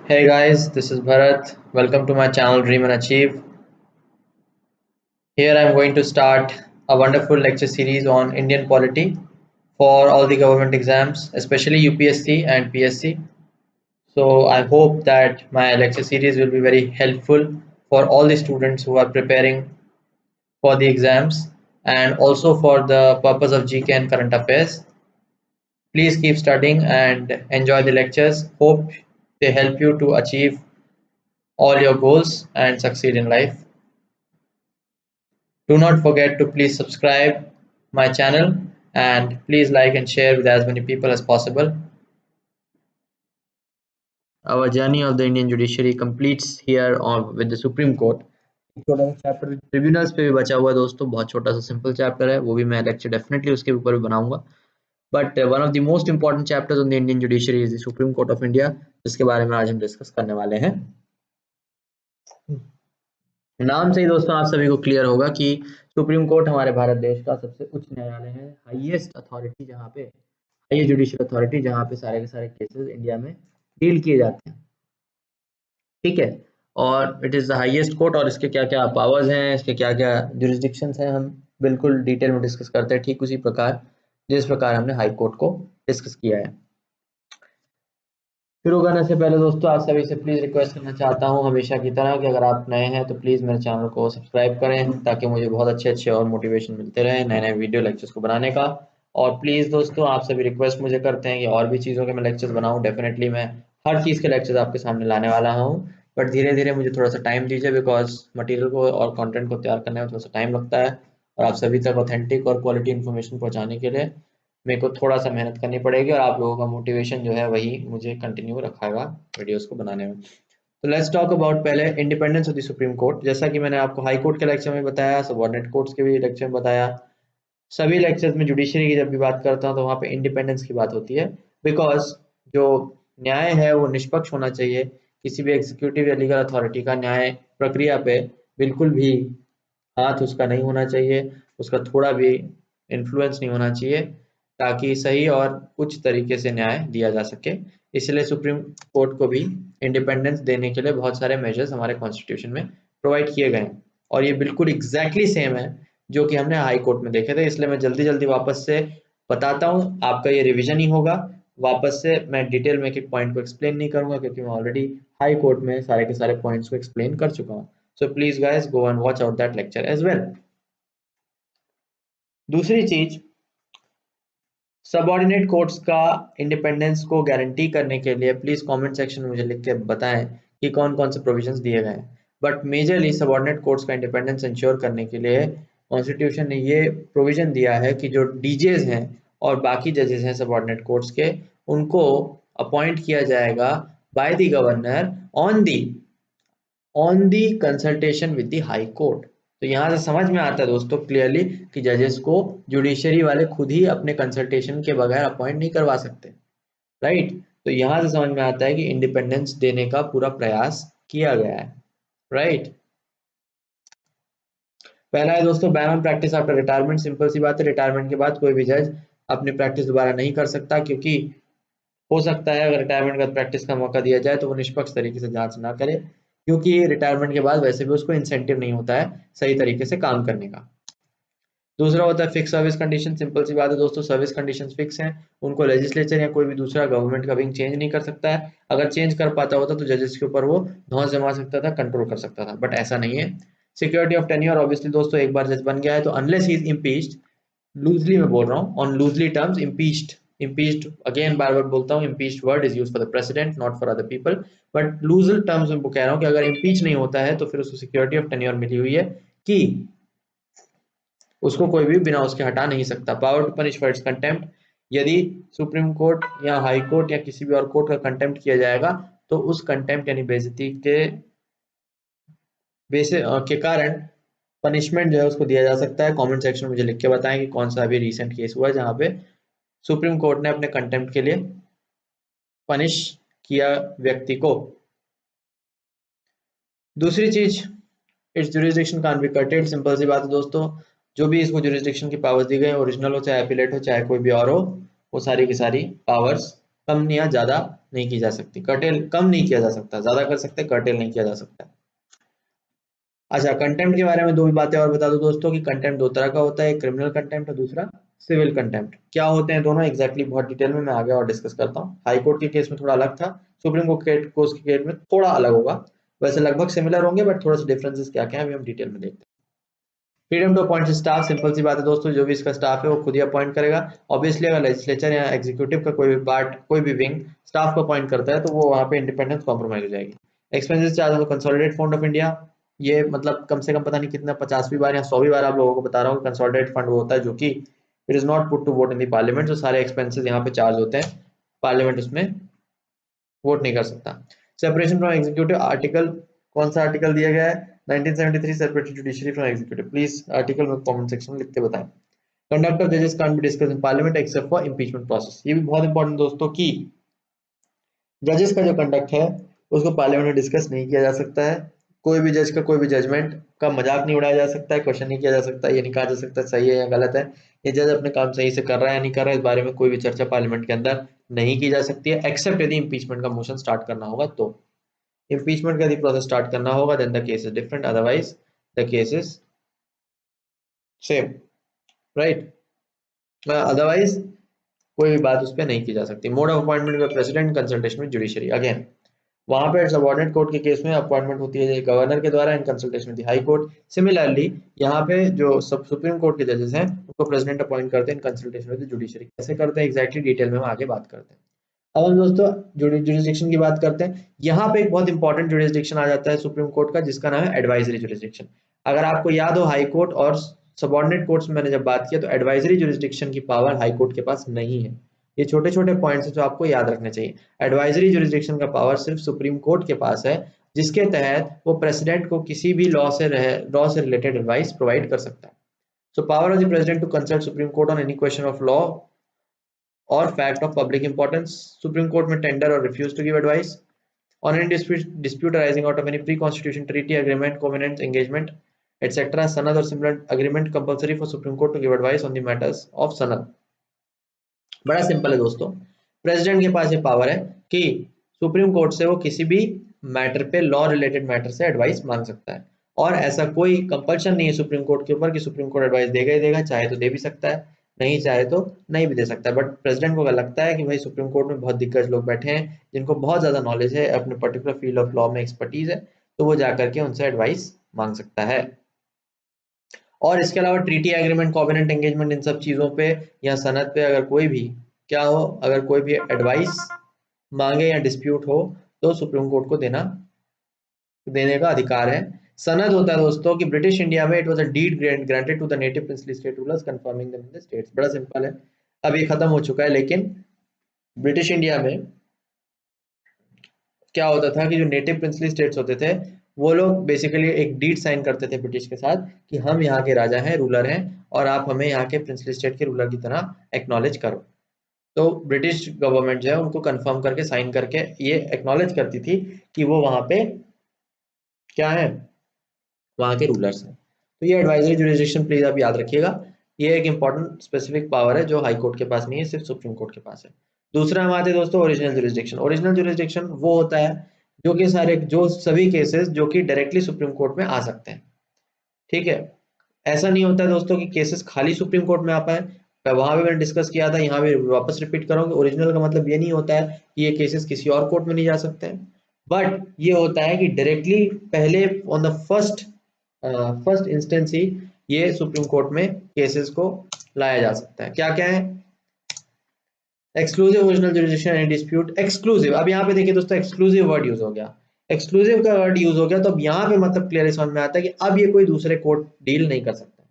Hey guys, this is Bharat. Welcome to my channel Dream and Achieve. Here I am going to start a wonderful lecture series on Indian polity for all the government exams, especially UPSC and PSC. So I hope that my lecture series will be very helpful for all the students who are preparing for the exams and also for the purpose of GK and current affairs. Please keep studying and enjoy the lectures. Hope they help you to achieve all your goals and succeed in life. Do not forget to please subscribe my channel and please like and share with as many people as possible. Our journey of the Indian judiciary completes here on with the Supreme Court. एक छोटा सा chapter tribunals पे भी बचा हुआ है दोस्तों, बहुत छोटा सा सिंपल चैप्टर है, वो भी मैं लेक्चर डेफिनेटली उसके ऊपर भी बनाऊंगा. But one of the most important chapters on the Indian judiciary is the supreme court of India, जिसके बारे में आज हम डिस्कस करने वाले हैं. नाम से ही दोस्तों आप सभी को क्लियर होगा कि सुप्रीम कोर्ट हमारे भारत देश का सबसे उच्च न्यायालय है, हाईएस्ट अथॉरिटी, जहाँ पे हाईएस्ट जुडिशियल अथॉरिटी, जहाँ पे सारे के सारे केसेस इंडिया में डील किए जाते हैं. ठीक है, और it is the highest court, और इसके क्या क्या पावर्स हैं, इसके क्या क्या जुरिस्डिक्शंस हैं, हम बिल्कुल डिटेल में डिस्कस करते हैं, ठीक उसी प्रकार जिस प्रकार हमने हाई कोर्ट को डिस्कस किया है. शुरू करने से पहले दोस्तों आप सभी से प्लीज़ रिक्वेस्ट करना चाहता हूं हमेशा की तरह कि अगर आप नए हैं तो प्लीज़ मेरे चैनल को सब्सक्राइब करें, ताकि मुझे बहुत अच्छे अच्छे और मोटिवेशन मिलते रहे नए नए वीडियो लेक्चर्स को बनाने का. और प्लीज़ दोस्तों आप सभी रिक्वेस्ट मुझे करते हैं कि और भी चीज़ों के मैं लेक्चर्स बनाऊँ. डेफिनेटली मैं हर चीज़ के लेक्चर्स आपके सामने लाने वाला हूँ, बट धीरे धीरे मुझे थोड़ा सा टाइम दीजिए, बिकॉज मटीरियल को और कॉन्टेंट को तैयार करने में थोड़ा सा टाइम लगता है, और आप सभी तक ऑथेंटिक और क्वालिटी इन्फॉर्मेशन पहुँचाने के लिए मेरे को थोड़ा सा मेहनत करनी पड़ेगी, और आप लोगों का मोटिवेशन जो है वही मुझे कंटिन्यू रखाएगा वीडियोस को बनाने में. तो लेट्स टॉक अबाउट पहले independence of the supreme court. जैसा कि मैंने आपको हाई कोर्ट के लेक्चर में बताया, सबऑर्डिनेट कोर्ट्स के भी लेक्चर में बताया, सभी लेक्चर्स में जुडिशरी की जब भी बात करता हूँ तो वहाँ पे इंडिपेंडेंस की बात होती है, बिकॉज जो न्याय है वो निष्पक्ष होना चाहिए. किसी भी एग्जीक्यूटिव या लीगल अथॉरिटी का न्याय प्रक्रिया पे बिल्कुल भी हाथ उसका नहीं होना चाहिए, उसका थोड़ा भी इन्फ्लुएंस नहीं होना चाहिए, ताकि सही और उच्च तरीके से न्याय दिया जा सके. इसलिए सुप्रीम कोर्ट को भी इंडिपेंडेंस देने के लिए बहुत सारे मेजर्स हमारे कॉन्स्टिट्यूशन में प्रोवाइड किए गए हैं, और ये बिल्कुल एग्जैक्टली सेम है जो कि हमने हाई कोर्ट में देखे थे. इसलिए मैं जल्दी जल्दी वापस से बताता हूँ, आपका ये रिविजन ही होगा. वापस से मैं डिटेल में एक एक पॉइंट को एक्सप्लेन नहीं करूंगा, क्योंकि मैं ऑलरेडी हाई कोर्ट में सारे के सारे पॉइंट्स को एक्सप्लेन कर चुका हूँ. So please guys go and watch out that lecture as well. दूसरी चीज, सबऑर्डिनेट कोर्ट्स का इंडिपेंडेंस को गारंटी करने के लिए प्लीज कमेंट सेक्शन में मुझे लिख के बताएं कि कौन कौन से प्रोविजंस दिए गए हैं. बट मेजरली सबऑर्डिनेट कोर्ट्स का इंडिपेंडेंस इंश्योर करने के लिए कॉन्स्टिट्यूशन ने ये प्रोविजन दिया है कि जो डीजेज हैं और बाकी जजेस हैं सबऑर्डिनेट कोर्ट्स के, उनको अपॉइंट किया जाएगा by the governor on the consultation with the high court. तो यहाँ से समझ में आता है दोस्तों क्लियरली कि जजेस को जुडिशरी वाले खुद ही अपने कंसल्टेशन के बगैर अपॉइंट नहीं करवा सकते, राइट. तो यहाँ से समझ में आता है कि इंडिपेंडेंस देने का पूरा प्रयास किया गया है, राइट. पहला है दोस्तों ban on practice after retirement. Simple सी बात है, रिटायरमेंट के बाद कोई भी जज अपनी प्रैक्टिस दोबारा नहीं कर सकता, क्योंकि हो सकता है अगर रिटायरमेंट के बाद प्रैक्टिस का मौका दिया जाए तो वो निष्पक्ष तरीके से जांच ना करे, क्योंकि रिटायरमेंट के बाद वैसे भी उसको इंसेंटिव नहीं होता है सही तरीके से काम करने का. दूसरा होता है फिक्स सर्विस कंडीशन. सिंपल सी बात है दोस्तों, सर्विस कंडीशंस फिक्स हैं, उनको लेजिस्लेचर या कोई भी दूसरा गवर्नमेंट का विंग चेंज नहीं कर सकता है. अगर चेंज कर पाता होता तो जजेस के ऊपर वो धौंस जमा सकता था, कंट्रोल कर सकता था, बट ऐसा नहीं है. सिक्योरिटी ऑफ टेन्योर, ऑब्वियसली दोस्तों एक बार जज बन गया है तो unless he is impeached, loosely मैं बोल रहा हूँ, on loosely terms, impeached again बार बार बोलता हूँ, impeached word is used for the president not for other people, but loosely terms में कह रहा हूँ कि अगर इम्पीच नहीं होता है तो फिर उसको सिक्योरिटी ऑफ टेन्योर मिली हुई है कि उसको कोई भी बिना उसके हटा नहीं सकता. Power to punish for its contempt. यदि सुप्रीम कोर्ट या हाई कोर्ट या किसी भी और कोर्ट का कंटेम्प्ट किया जाएगा तो उस कंटेम्प्ट यानी बेइज्जती के के कारण पनिशमेंट जो है उसको दिया जा सकता है. कमेंट सेक्शन में मुझे लिख के बताएं कि कौन सा अभी रिसेंट केस हुआ है जहां पे सुप्रीम कोर्ट ने अपने कंटेम्प्ट के लिए पनिश किया व्यक्ति को. दूसरी चीज, it's jurisdiction can't be curtailed. Simple सी बात है दोस्तों, जो भी इसको जुरिस्डिक्शन की पावर्स दी गई, ओरिजिनल हो चाहे एपिलेट हो चाहे कोई भी और हो, वो सारी की सारी पावर्स कम या ज्यादा नहीं की जा सकती, कर्टेल कम नहीं किया जा सकता, ज्यादा कर सकते, कर्टेल नहीं किया जा सकता। अच्छा, कंटेम्प्ट के बारे में दो भी बातें और बता दो दोस्तों कि कंटेम्प्ट दो तरह का होता है, एक क्रिमिनल कंटेम्प्ट और दूसरा सिविल कंटेम्प्ट। क्या होते हैं दोनों एग्जैक्टली बहुत डिटेल में मैं आगे और डिस्कस करता हूँ। हाई कोर्ट के केस में थोड़ा अलग था, सुप्रीम कोर्ट के केस में थोड़ा अलग होगा, वैसे लगभग सिमिलर होंगे बट थोड़ा सा डिफरेंसेस क्या क्या है अभी हम डिटेल में देखते हैं। Freedom to appoint staff, simple सी बात है दोस्तों, जो भी इसका स्टाफ है वो खुद ही अपॉइंट करेगा। ऑब्वियसली अगर लेजिस्लेचर या एग्जीक्यूटिव का कोई भी पार्ट, कोई भी विंग स्टाफ को अपॉइंट करता है तो वो वहाँ पे इंडिपेंडेंस कॉम्प्रोमाइज हो जाएगी। Expenses charge of consolidated fund of India, ये मतलब कम से कम पता नहीं कितना 50वीं बार या 100वीं बार आप लोगों को बता रहा हूँ, कंसोलिडेटेड फंड वो होता है जो कि it is not put to vote in the parliament, जो सारे एक्सपेंसेस यहाँ पे चार्ज होते हैं, पार्लियामेंट उसमें वोट नहीं कर सकता। सेपरेशन फ्रॉम एग्जीक्यूटिव आर्टिकल, कौन सा आर्टिकल दिया गया है, 1973, separated judiciary from executive. Please article में कमेंट सेक्शन में लिख के बताएं। कंडक्ट ऑफ जजेस can't be discuss in parliament except for impeachment process, ये भी बहुत इंपॉर्टेंट दोस्तों कि जजेस का जो कंडक्ट है उसको पार्लियामेंट में डिस्कस नहीं किया जा सकता है। कोई भी जज का कोई भी जजमेंट का मजाक नहीं उड़ाया जा सकता है, क्वेश्चन नहीं किया जा सकता, ये नहीं कहा जा सकता सही है या गलत है, ये जज अपने काम सही से कर रहा है या नहीं कर रहा है, इस बारे में कोई भी चर्चा पार्लियामेंट के अंदर नहीं की जा सकती है, एक्सेप्ट यदि इंपीचमेंट का मोशन स्टार्ट करना होगा तो। इंपीचमेंट का यदि प्रोसेस स्टार्ट करना होगा then the case is different, otherwise the case is same, right, otherwise कोई भी बात उस पर नहीं की जा सकती। Mode of appointment by president consultation with judiciary, again वहां पे सबऑर्डिनेट कोर्ट के केस में अपॉइंटमेंट होती है गवर्नर के द्वारा in consultation with high court. Similarly यहाँ पे जो सब सुप्रीम कोर्ट के जजेस हैं उनको प्रेसिडेंट अपॉइंट करते हैं इन कंसल्टेशन विद जुडिशरी। कैसे करते हैं एग्जैक्टली डिटेल में हम आगे बात करते हैं। अब हम दोस्तों जुरिस्डिक्शन की बात करते हैं। यहाँ पे एक बहुत इंपॉर्टेंट जुरिस्डिक्शन आ जाता है सुप्रीम कोर्ट का, जिसका नाम है एडवाइजरी जुरिस्डिक्शन। अगर आपको याद हो हाई कोर्ट और सबऑर्डिनेट कोर्ट्स में मैंने जब बात किया तो एडवाइजरी जुरिस्डिक्शन की पावर हाई कोर्ट के पास नहीं है। ये छोटे छोटे पॉइंट्स हैं जो आपको याद रखने चाहिए। एडवाइजरी जुरिस्डिक्शन का पावर सिर्फ सुप्रीम कोर्ट के पास है, जिसके तहत वो प्रेसिडेंट को किसी भी लॉ से रिलेटेड एडवाइस प्रोवाइड कर सकता है। So power of the president to consult supreme court on any question of law or fact of public importance. Supreme Court may tender or refuse to give advice on any dispute arising out of any pre-constitution treaty, agreement, covenant, engagement, etc. Sanad or similar agreement compulsory for Supreme Court to give advice on the matters of sanad. बड़ा simple है दोस्तों, president के पास ये power है कि supreme court से वो किसी भी मैटर पे, लॉ रिलेटेड मैटर से एडवाइस मांग सकता है, और ऐसा कोई कंपल्शन नहीं है सुप्रीम कोर्ट के ऊपर कि सुप्रीम कोर्ट एडवाइस देगा ही देगा, चाहे तो दे भी सकता है, नहीं चाहे तो नहीं भी दे सकता है। बट प्रेसिडेंट को अगर लगता है कि भाई सुप्रीम कोर्ट में बहुत दिग्गज लोग बैठे हैं जिनको बहुत ज्यादा नॉलेज है, अपने पर्टिकुलर फील्ड ऑफ लॉ में एक्सपर्टीज है, तो वो जाकर के उनसे एडवाइस मांग सकता है। और इसके अलावा ट्रीटी एग्रीमेंट, कॉवेनेंट एंगेजमेंट, इन सब चीजों पे या सनद पे अगर कोई भी क्या हो, अगर कोई भी एडवाइस मांगे या डिस्प्यूट हो तो सुप्रीम कोर्ट को देने का अधिकार है। सनद होता है दोस्तों कि ब्रिटिश इंडिया में it was a deed granted to the native princely state rulers confirming them in the states. बड़ा सिंपल है, अब ये खत्म हो चुका है, लेकिन ब्रिटिश इंडिया में क्या होता था कि जो नेटिव प्रिंसली स्टेट्स होते थे वो लोग बेसिकली एक डीड साइन करते थे ब्रिटिश के साथ कि हम यहाँ के राजा हैं, रूलर हैं, और आप हमें यहाँ के प्रिंसली स्टेट के रूलर की तरह एक्नॉलेज करो। तो ब्रिटिश गवर्नमेंट जो है उनको कंफर्म करके, साइन करके ये एक्नॉलेज करती थी कि वो वहां पे क्या है, वहां के रूलर्स हैं। तो ये एडवाइजरी जुरिस्डिक्शन प्लीज आप याद रखिएगा, ये एक इंपॉर्टेंट स्पेसिफिक पावर है जो हाई कोर्ट के पास नहीं है, सिर्फ सुप्रीम कोर्ट के पास है। दूसरा हम आते हैं दोस्तों ओरिजिनल जुरिस्डिक्शन। ओरिजिनल जुरिस्डिक्शन वो होता है जो सभी केसेस जो कि डायरेक्टली सुप्रीम कोर्ट में आ सकते हैं, ठीक है। ऐसा नहीं होता है दोस्तों कि केसेस खाली सुप्रीम कोर्ट में आ पाए, वहां भी मैंने डिस्कस किया था, यहाँ भी वापस रिपीट करूंगा। ओरिजिनल का मतलब ये नहीं होता है कि ये केसेस किसी और कोर्ट में नहीं जा सकते हैं, बट ये होता है कि डायरेक्टली पहले ऑन द फर्स्ट इंस्टेंस ही ये सुप्रीम कोर्ट में केसेस को लाया जा सकता है। क्या क्या है, exclusive original jurisdiction and dispute. Exclusive, अब यहाँ पे देखिए दोस्तों एक्सक्लूसिव वर्ड यूज हो गया, एक्सक्लूसिव का वर्ड यूज हो गया, तो अब यहाँ पे मतलब क्लियर समझ में आता है कि अब ये कोई दूसरे कोर्ट डील नहीं कर सकता,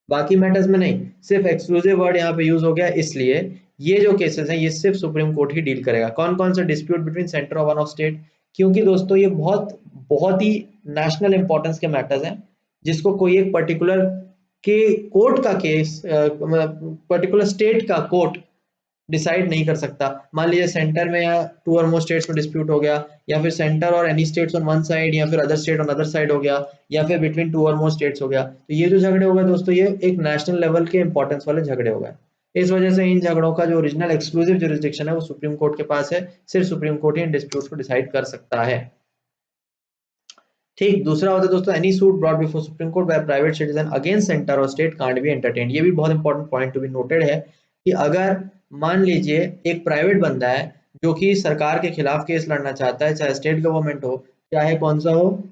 बाकी मैटर्स में नहीं, सिर्फ एक्सक्लूसिव वर्ड यहाँ पे यूज हो गया, इसलिए ये जो केसेस हैं ये सिर्फ सुप्रीम कोर्ट ही डील करेगा। कौन कौन सा, डिस्प्यूट बिटवीन सेंटर और वन ऑफ स्टेट, क्योंकि दोस्तों ये बहुत बहुत ही नेशनल इंपॉर्टेंस के मैटर्स हैं जिसको कोई एक पर्टिकुलर के कोर्ट का केस, पर्टिकुलर स्टेट का कोर्ट डिसाइड नहीं कर सकता। मान लीजिए सेंटर में या टू और मोर स्टेट्स में डिस्प्यूट हो गया, या फिर सेंटर और any states on one side, या फिर other state on other side हो गया, या फिर बिटवीन टू और मोर स्टेट्स हो गया, तो ये जो झगड़े हो गए दोस्तों ये एक नेशनल लेवल के इंपॉर्टेंस वाले झगड़े हो गए। इस वजह से इन झगड़ों का जो ओरिजिनल एक्सक्लूसिव जुरिस्डिक्शन है वो सुप्रीम कोर्ट के पास है। सिर्फ सुप्रीम कोर्ट ही इन डिस्प्यूट्स को डिसाइड कर सकता है। ठीक, दूसरा होता है दोस्तों any suit brought before supreme court by private citizen against centre और स्टेट कांट बी एंटरटेन्ड। ये भी बहुत important point to be noted है कि अगर मान लीजिए एक प्राइवेट बंदा है जो कि सरकार के खिलाफ केस लड़ना चाहता है, चाहे स्टेट गवर्नमेंट हो चाहे कौन सा हो,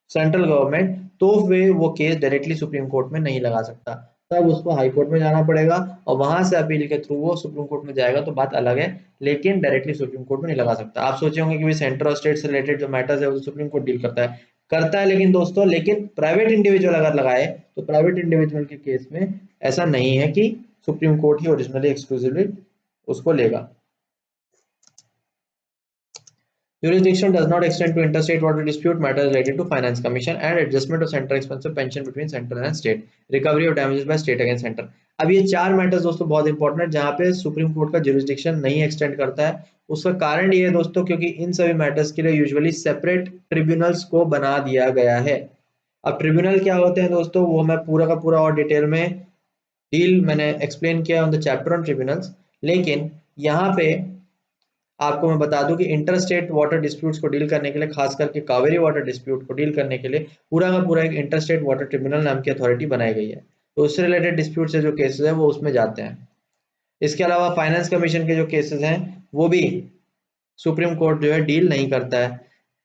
सेंट्रल गवर्नमेंट, तो वे वो केस डायरेक्टली सुप्रीम कोर्ट में नहीं लगा सकता, तब उसको हाई कोर्ट में जाना पड़ेगा और वहां से अपील के थ्रू वो सुप्रीम कोर्ट में जाएगा तो बात अलग है, लेकिन डायरेक्टली सुप्रीम कोर्ट में नहीं लगा सकता। आप सोचे होंगे कि सेंटर और स्टेट से रिलेटेड जो मैटर्स है वो सुप्रीम कोर्ट डील करता है, लेकिन दोस्तों लेकिन प्राइवेट इंडिविजुअल अगर लगाए तो प्राइवेट इंडिविजुअल के केस में ऐसा नहीं है कि सुप्रीम कोर्ट ही ओरिजिनली एक्सक्लूसिवली उसको लेगा। Jurisdiction does not extend to interstate water dispute matters related to finance commission and adjustment of center expense of pension between central and state, recovery of damages by state against center। अब ये चार matters दोस्तों बहुत important है जहां पे supreme court का jurisdiction नहीं एक्सटेंड करता है। उसका कारण ये है दोस्तों क्योंकि इन सभी मैटर्स के लिए यूजुअली सेपरेट ट्रिब्यूनल्स को बना दिया गया है। अब ट्रिब्यूनल क्या होते हैं दोस्तों, वो मैं पूरा का पूरा और डिटेल में डील मैंने एक्सप्लेन किया on the chapter on tribunals, लेकिन यहाँ पे आपको मैं बता दूं कि इंटर स्टेट वाटर डिस्प्यूट्स को डील करने के लिए, खास करके कावेरी वाटर डिस्प्यूट को डील करने के लिए पूरा का पूरा एक इंटर स्टेट वाटर ट्रिब्यूनल नाम की अथॉरिटी बनाई गई है। तो उससे रिलेटेड डिस्प्यूट से जो केसेस है वो उसमें जाते हैं। इसके अलावा फाइनेंस कमीशन के जो केसेस हैं वो भी सुप्रीम कोर्ट जो है डील नहीं करता है,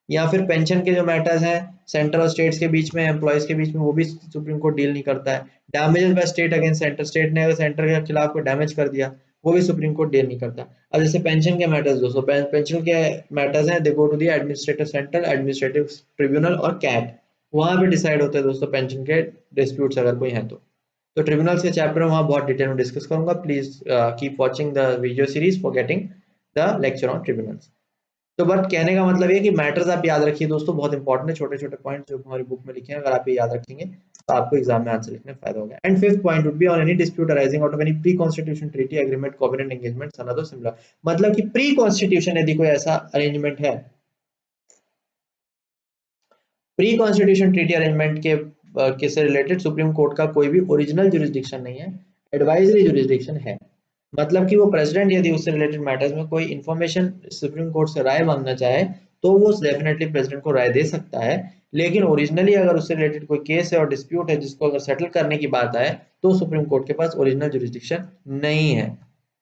या फिर पेंशन के जो मैटर्स हैं सेंटर और स्टेट्स के बीच में, एम्प्लॉयज के बीच में, वो भी सुप्रीम कोर्ट डील नहीं करता है। Damages by state against centre, state ने अगर सेंटर के खिलाफ कोई डैमेज कर दिया वो भी सुप्रीम कोर्ट डील नहीं करता। अब जैसे पेंशन के मैटर्स दोस्तों, पेंशन के मैटर्स हैं, they go to the administrative centre, administrative tribunal और कैट, वहां पे डिसाइड होते हैं दोस्तों पेंशन के डिस्प्यूट्स अगर कोई है तो ट्रिब्यूनल्स के चैप्टर में वहां बहुत डिटेल में डिस्कस करूंगा। Please keep watching the video series for getting the lecture on tribunals. तो बट कहने का मतलब ये कि मैटर्स आप याद रखिए दोस्तों, बहुत इंपॉर्टेंट है, छोटे छोटे पॉइंट जो हमारी बुक में लिखे हैं अगर आप ये याद रखेंगे तो आपको एग्जाम में आंसर लिखने में फायदा होगा। And fifth point would be on any dispute arising out of any pre constitution treaty agreement covenant engagement sanad other similar. मतलब कि प्री कॉन्स्टिट्यूशन यदि कोई ऐसा अरेंजमेंट है, प्री कॉन्स्टिट्यूशन ट्रीटी अरेंजमेंट के से रिलेटेड सुप्रीम कोर्ट का कोई भी ओरिजिनल जुरिस्डिक्शन नहीं है, एडवाइजरी जुरिस्डिक्शन है। मतलब कि वो प्रेसिडेंट यदि उससे रिलेटेड मैटर्स में कोई इंफॉर्मेशन सुप्रीम कोर्ट से राय मांगना चाहे तो वो डेफिनेटली प्रेसिडेंट को राय दे सकता है, लेकिन ओरिजिनली अगर उससे रिलेटेड कोई केस है और डिस्प्यूट है जिसको अगर सेटल करने की बात आए तो सुप्रीम कोर्ट के पास ओरिजिनल जुरिस्डिक्शन नहीं है।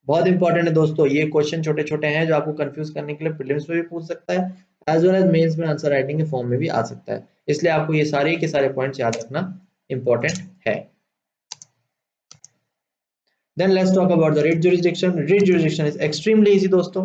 बहुत इंपॉर्टेंट है दोस्तों, ये क्वेश्चन छोटे छोटे हैं जो आपको कंफ्यूज करने के लिए प्रीलिम्स में भी पूछ सकता है, एज वेल एज मेंस में आंसर राइटिंग के फॉर्म में भी आ सकता है, इसलिए आपको ये सारे के सारे पॉइंट्स याद रखना इंपॉर्टेंट है। Then let's talk about the writ jurisdiction. Writ jurisdiction is extremely easy दोस्तों।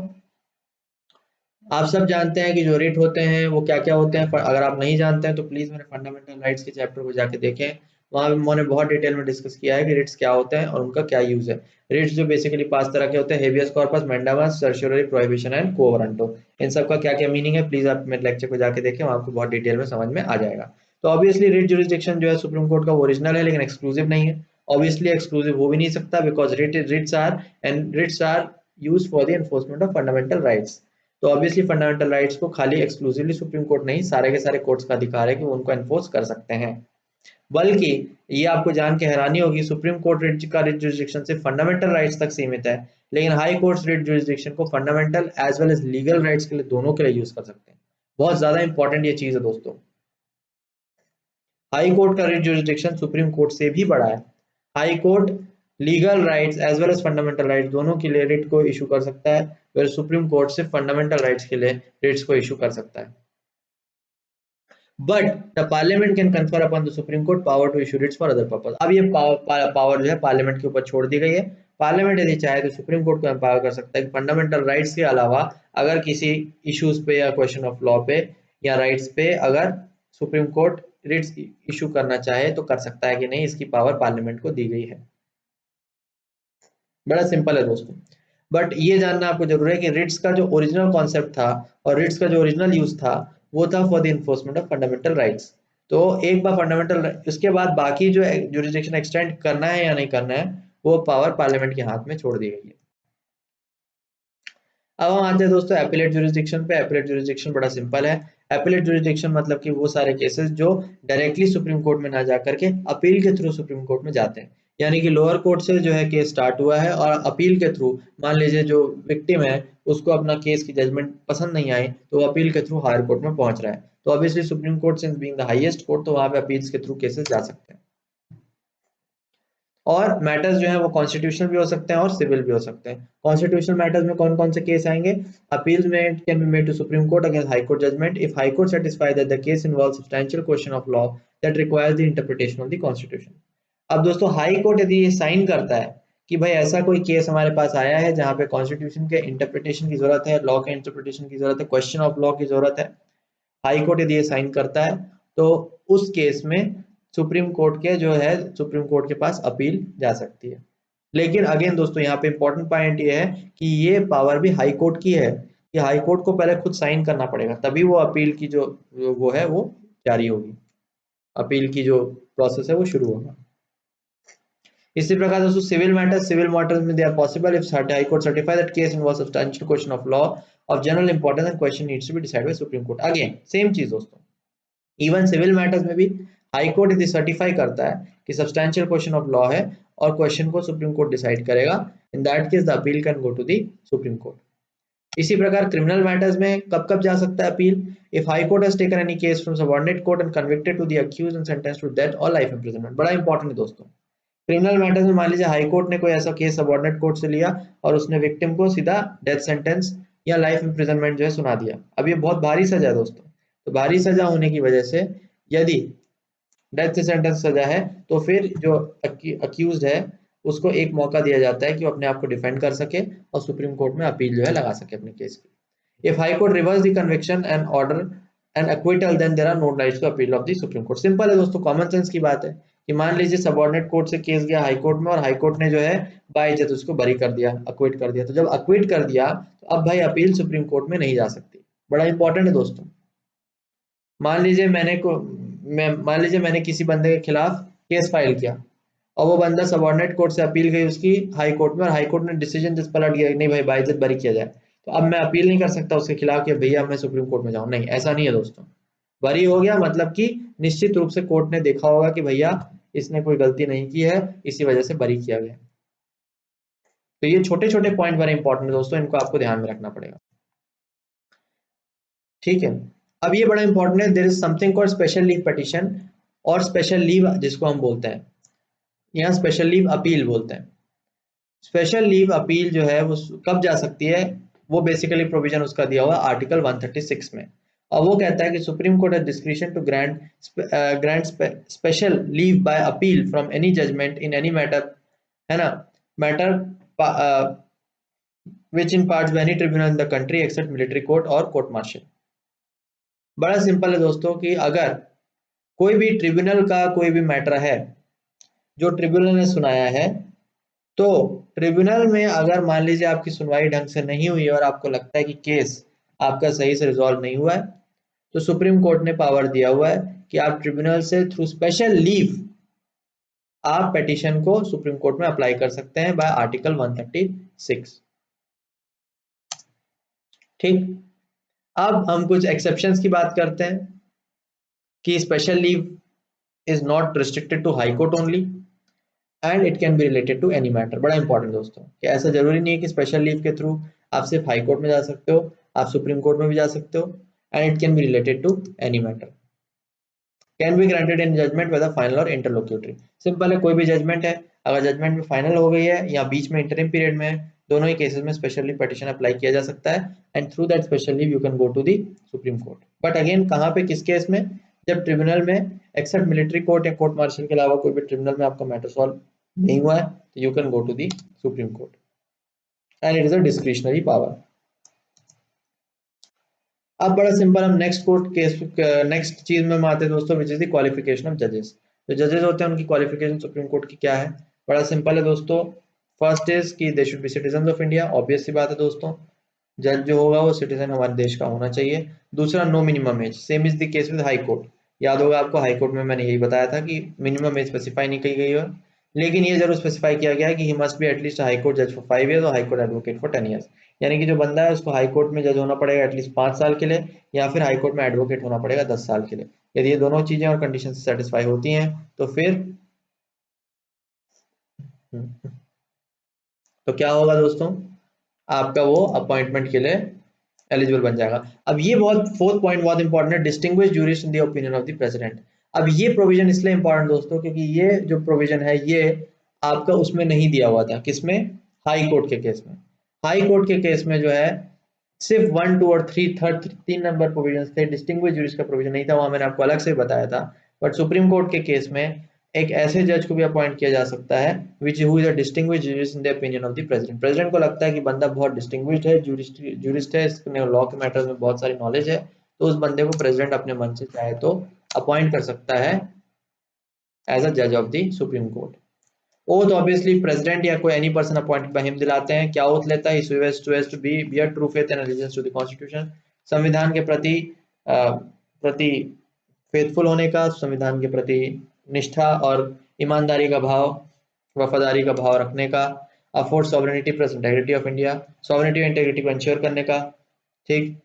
आप सब जानते हैं कि जो रिट होते हैं वो क्या क्या होते हैं, अगर आप नहीं जानते हैं तो प्लीज मेरे फंडामेंटल राइट्स के चैप्टर को जाके देखें, वहां मैंने बहुत डिटेल में डिस्कस किया है कि रिट्स क्या होते हैं और उनका क्या यूज है। रिट्स जो बेसिकली 5 तरह के होते हैं, habeas corpus, mandamus, certiorari, prohibition and quo warranto. इन सब का क्या क्या मीनिंग है प्लीज आप मेरे लेक्चर को जाके देखें, वहां आपको बहुत डिटेल में समझ में आ जाएगा। तो ऑब्वियसली रिट जुरिस्डिक्शन जो है सुप्रीम कोर्ट का ओरिजिनल है लेकिन एक्सक्लूसिव नहीं है। ऑब्वियसली एक्सक्लूसिव हो भी नहीं सकता because writs are used for the enforcement of fundamental rights. तो ऑब्वियसली फंडामेंटल राइट्स को खाली एक्सक्लूसिवली सुप्रीम कोर्ट नहीं, सारे के सारे कोर्ट्स का अधिकार है कि वो उनको एनफोर्स कर सकते हैं। बल्कि ये आपको जान के हैरानी होगी, सुप्रीम कोर्ट रिट का रिट जुरिस्डिक्शन सिर्फ फंडामेंटल राइट्स तक सीमित है, लेकिन हाई कोर्ट्स रिट जुरिस्डिक्शन को fundamental as well as legal rights के लिए, दोनों के लिए यूज कर सकते हैं। बहुत ज्यादा इंपॉर्टेंट ये चीज है दोस्तों। हाई कोर्ट का रिट जुरिस्डिक्शन सुप्रीम कोर्ट से भी बड़ा है। High court legal rights as well as fundamental rights दोनों के लिए रिट को इशू कर सकता है, फिर सुप्रीम कोर्ट सिर्फ फंडामेंटल राइट्स के लिए रिट्स को इशू कर सकता है। But the parliament can confer upon the supreme court power to issue writs for other purpose. अब ये पावर जो है पार्लियामेंट के ऊपर छोड़ दी गई है। पार्लियामेंट यदि चाहे तो सुप्रीम कोर्ट को एम्पावर कर सकता है कि फंडामेंटल राइट्स के अलावा अगर किसी इश्यूज पे या क्वेश्चन ऑफ लॉ पे या राइट्स पे अगर सुप्रीम कोर्ट रिट्स इशू करना चाहे तो कर सकता है कि नहीं, इसकी पावर पार्लियामेंट को दी गई है। बड़ा सिंपल है दोस्तों, बट ये जानना आपको जरूरी है कि रिट्स का जो ओरिजिनल कॉन्सेप्ट था और रिट्स का जो ओरिजिनल यूज था वो था for the enforcement of fundamental rights. तो एक बार फंडामेंटल, उसके बाद बाकी जो जुरिस्डिक्शन एक्सटेंड करना है या नहीं करना है वो पावर पार्लियामेंट के हाथ में छोड़ दी गई है। अब हम आते हैं दोस्तों एपिलेट जुरिस्डिक्शन पे। एपिलेट जुरिस्डिक्शन बड़ा सिंपल है। एपिलेट जुरिस्डिक्शन मतलब कि वो सारे केसेस जो डायरेक्टली सुप्रीम कोर्ट में ना जा करके अपील के थ्रू सुप्रीम कोर्ट में जाते हैं, यानी कि लोअर कोर्ट से जो है केस स्टार्ट हुआ है और अपील के थ्रू मान लीजिए जो विक्टिम है उसको अपना केस की जजमेंट पसंद नहीं आई तो वो अपील के थ्रू हायर कोर्ट में पहुंच रहा है, तो obviously supreme court since being the highest court तो वहां पे अपील्स के थ्रू केसेस जा सकते हैं। और मैटर्स जो है वो कॉन्स्टिट्यूशनल भी हो सकते हैं और सिविल भी हो सकते हैं। कॉन्स्टिट्यूशनल मैटर्स में कौन कौन से केस आएंगे? अपील्स में can be made to supreme court against high court judgement if high court satisfy that the case involves substantial question of law that requires the interpretation of the constitution. अब दोस्तों high court यदि ये sign करता है कि भाई ऐसा कोई केस हमारे पास आया है जहां पे कॉन्स्टिट्यूशन के इंटरप्रिटेशन की जरूरत है, लॉ के इंटरप्रिटेशन की जरूरत है, क्वेश्चन ऑफ लॉ की जरूरत है, हाई कोर्ट यदि ये साइन करता है तो उस केस में सुप्रीम कोर्ट के जो है सुप्रीम कोर्ट के पास अपील जा सकती है। लेकिन अगेन दोस्तों यहाँ पे इंपॉर्टेंट पॉइंट ये है कि ये पावर भी हाई कोर्ट की है कि हाई कोर्ट को पहले खुद साइन करना पड़ेगा तभी वो अपील की जो वो है वो जारी होगी, अपील की जो प्रोसेस है वो शुरू होगा। इसी प्रकार दोस्तों सिविल मैटर्स में they are possible if high court certify that case involves substantial question of law of general importance and question needs to be decided by supreme court. Again same चीज दोस्तों, इवन सिविल मैटर्स में भी high court यदि certify करता है कि substantial question of law है और क्वेश्चन को सुप्रीम कोर्ट डिसाइड करेगा, in that case the appeal can go to the supreme court. इसी प्रकार क्रिमिनल मैटर्स में कब कब जा सकता है appeal? If high court has taken any case from subordinate court and convicted to the accused and sentenced to death और life imprisonment. बड़ा इंपॉर्टेंट है दोस्तों, क्रिमिनल मैटर्स में मान लीजिए हाई कोर्ट ने कोई ऐसा केस सबऑर्डिनेट कोर्ट से लिया और उसने विक्टिम को सीधा डेथ सेंटेंस या लाइफ इंप्रिजनमेंट जो है सुना दिया। अब ये बहुत भारी सजा है दोस्तों, तो भारी सजा होने की वजह से यदि डेथ सेंटेंस सजा है तो फिर जो अक्यूज्ड है उसको एक मौका दिया जाता है कि वो अपने आप को डिफेंड कर सके और सुप्रीम कोर्ट में अपील जो है लगा सके अपने केस की। If high court reverse the conviction and order and acquittal then there are no rights to appeal of the supreme court. Simple है दोस्तों, कॉमन सेंस की बात है कि मान लीजिए सबऑर्डिनेट कोर्ट से केस गया हाई कोर्ट में और हाई कोर्ट ने जो है बाइज्जत उसको बरी कर दिया, अक्विट कर दिया, तो जब अक्विट कर दिया तो अब भाई अपील सुप्रीम कोर्ट में नहीं जा सकती। बड़ा इंपॉर्टेंट है दोस्तों। मान लीजिए मैंने किसी बंदे के खिलाफ केस फाइल किया और वो बंदा सबऑर्डिनेट कोर्ट से अपील गई उसकी हाई कोर्ट में और हाई कोर्ट ने डिसीजन जिस पलट गया नहीं भाई बाइज्जत बरी किया जाए, तो अब मैं अपील नहीं कर सकता उसके खिलाफ कि भैया मैं सुप्रीम कोर्ट में जाऊं, नहीं ऐसा नहीं है दोस्तों। बरी हो गया मतलब कि निश्चित रूप से कोर्ट ने देखा होगा कि भैया इसने कोई गलती नहीं की है, इसी वजह से बरी किया गया। तो ये छोटे छोटे पॉइंट बड़े इंपॉर्टेंट है दोस्तों, इनको आपको ध्यान में रखना पड़ेगा, ठीक है। अब ये बड़ा इंपॉर्टेंट है, there is something called special leave petition और स्पेशल लीव जिसको हम बोलते हैं, यहाँ स्पेशल लीव अपील बोलते हैं। स्पेशल लीव अपील जो है वो कब जा सकती है? वो बेसिकली प्रोविजन उसका दिया हुआ आर्टिकल 136 में, और वो कहता है कि supreme court has discretion to grant special leave by appeal from any judgement in any matter, है ना, matter which in parts by any tribunal in the country except military court और कोर्ट मार्शल। बड़ा simple है दोस्तों कि अगर कोई भी ट्रिब्यूनल का कोई भी मैटर है जो ट्रिब्यूनल ने सुनाया है, तो ट्रिब्यूनल में अगर मान लीजिए आपकी सुनवाई ढंग से नहीं हुई और आपको लगता है कि केस आपका सही से रिजॉल्व नहीं हुआ है, तो सुप्रीम कोर्ट ने पावर दिया हुआ है कि आप ट्रिब्यूनल से थ्रू स्पेशल लीव आप पिटीशन को सुप्रीम कोर्ट में अप्लाई कर सकते हैं बाय आर्टिकल 136। ठीक, अब हम कुछ एक्सेप्शंस की बात करते हैं कि special leave is not restricted to high court only and it can be related to any matter. बड़ा इंपॉर्टेंट दोस्तों कि ऐसा जरूरी नहीं है कि स्पेशल लीव के थ्रू आप सिर्फ हाई कोर्ट में जा सकते हो, आप सुप्रीम कोर्ट में भी जा सकते हो, and it can be related to any matter. Can be granted in judgement whether final और इंटरलोक्यूटरी। सिंपल है, कोई भी जजमेंट है अगर जजमेंट में फाइनल हो गई है या बीच में इंटरिम पीरियड में है, दोनों ही केसेस में स्पेशल लीव पिटीशन अप्लाई किया जा सकता है and through that special leave you can go to the supreme court. But again कहाँ पे, किस केस में? जब ट्रिब्यूनल में एक्सेप्ट मिलिट्री कोर्ट या कोर्ट मार्शल के अलावा कोई भी ट्रिब्यूनल में आपका मैटर सॉल्व नहीं हुआ है तो you can go to the supreme court and it is a discretionary power. अब बड़ा सिंपल, हम नेक्स्ट कोर्ट केस नेक्स्ट चीज में आते हैं दोस्तों, which is the qualification of जजेस। जो जजेस होते हैं उनकी क्वालिफिकेशन सुप्रीम कोर्ट की क्या है? बड़ा सिंपल है दोस्तों, फर्स्ट इज कि they should be citizen of India, obvious सी बात है दोस्तों, जज जो होगा वो सिटीजन हमारे देश का होना चाहिए। दूसरा, no minimum age, same is the case with high court. याद होगा आपको हाई कोर्ट में मैंने यही बताया था कि मिनिमम एज स्पेसिफाई नहीं की गई है, लेकिन ये जरूर स्पेसिफाई किया गया है कि he must be at least high court जज फॉर 5 years और high court advocate for 10 years। यानी कि जो बंदा है उसको हाई कोर्ट में जज होना पड़ेगा एटलीस्ट 5 साल के लिए, या फिर हाई कोर्ट में एडवोकेट होना पड़ेगा 10 साल के लिए। यदि ये दोनों चीजें और कंडीशन सेटिस्फाई होती हैं तो फिर तो क्या होगा दोस्तों, आपका वो अपॉइंटमेंट के लिए एलिजिबल बन जाएगा। अब ये बहुत फोर्थ पॉइंट बहुत इंपॉर्टेंट है, distinguish jurist in the opinion of the president. अब ये प्रोविजन इसलिए इंपॉर्टेंट दोस्तों क्योंकि ये जो प्रोविजन है ये आपका उसमें नहीं दिया हुआ था, किसमें, हाई कोर्ट के केस में। हाई कोर्ट के केस में जो है सिर्फ 1, 2 और 3 थर्ड 3 नंबर प्रोविजन थे, डिस्टिंग्विश ज्यूरिस्ट का प्रोविजन नहीं था, वहां मैंने आपको अलग से बताया था। बट सुप्रीम कोर्ट के केस में एक ऐसे जज को भी अपॉइंट किया जा सकता है which who is a distinguished जज in the opinion of the president. President को लगता है कि बंदा बहुत डिस्टिंग्विश्ड है, जूरिस्ट है, इसने लॉ के मैटर्स में बहुत सारी नॉलेज है, तो उस बंदे को प्रेसिडेंट अपने मन से चाहे तो अपॉइंट कर सकता है एज अ जज of the supreme court. Oath obviously president या कोई any person appointed by him दिलाते हैं। क्या ओथ लेता है, he swears to be bear true faith and allegiance to the constitution, संविधान के प्रति फेथफुल होने का, संविधान के प्रति निष्ठा और ईमानदारी का भाव, वफादारी का भाव रखने का, afford sovereignty plus integrity of India, sovereignty और इंटेग्रिटी को इंश्योर करने का, ठीक,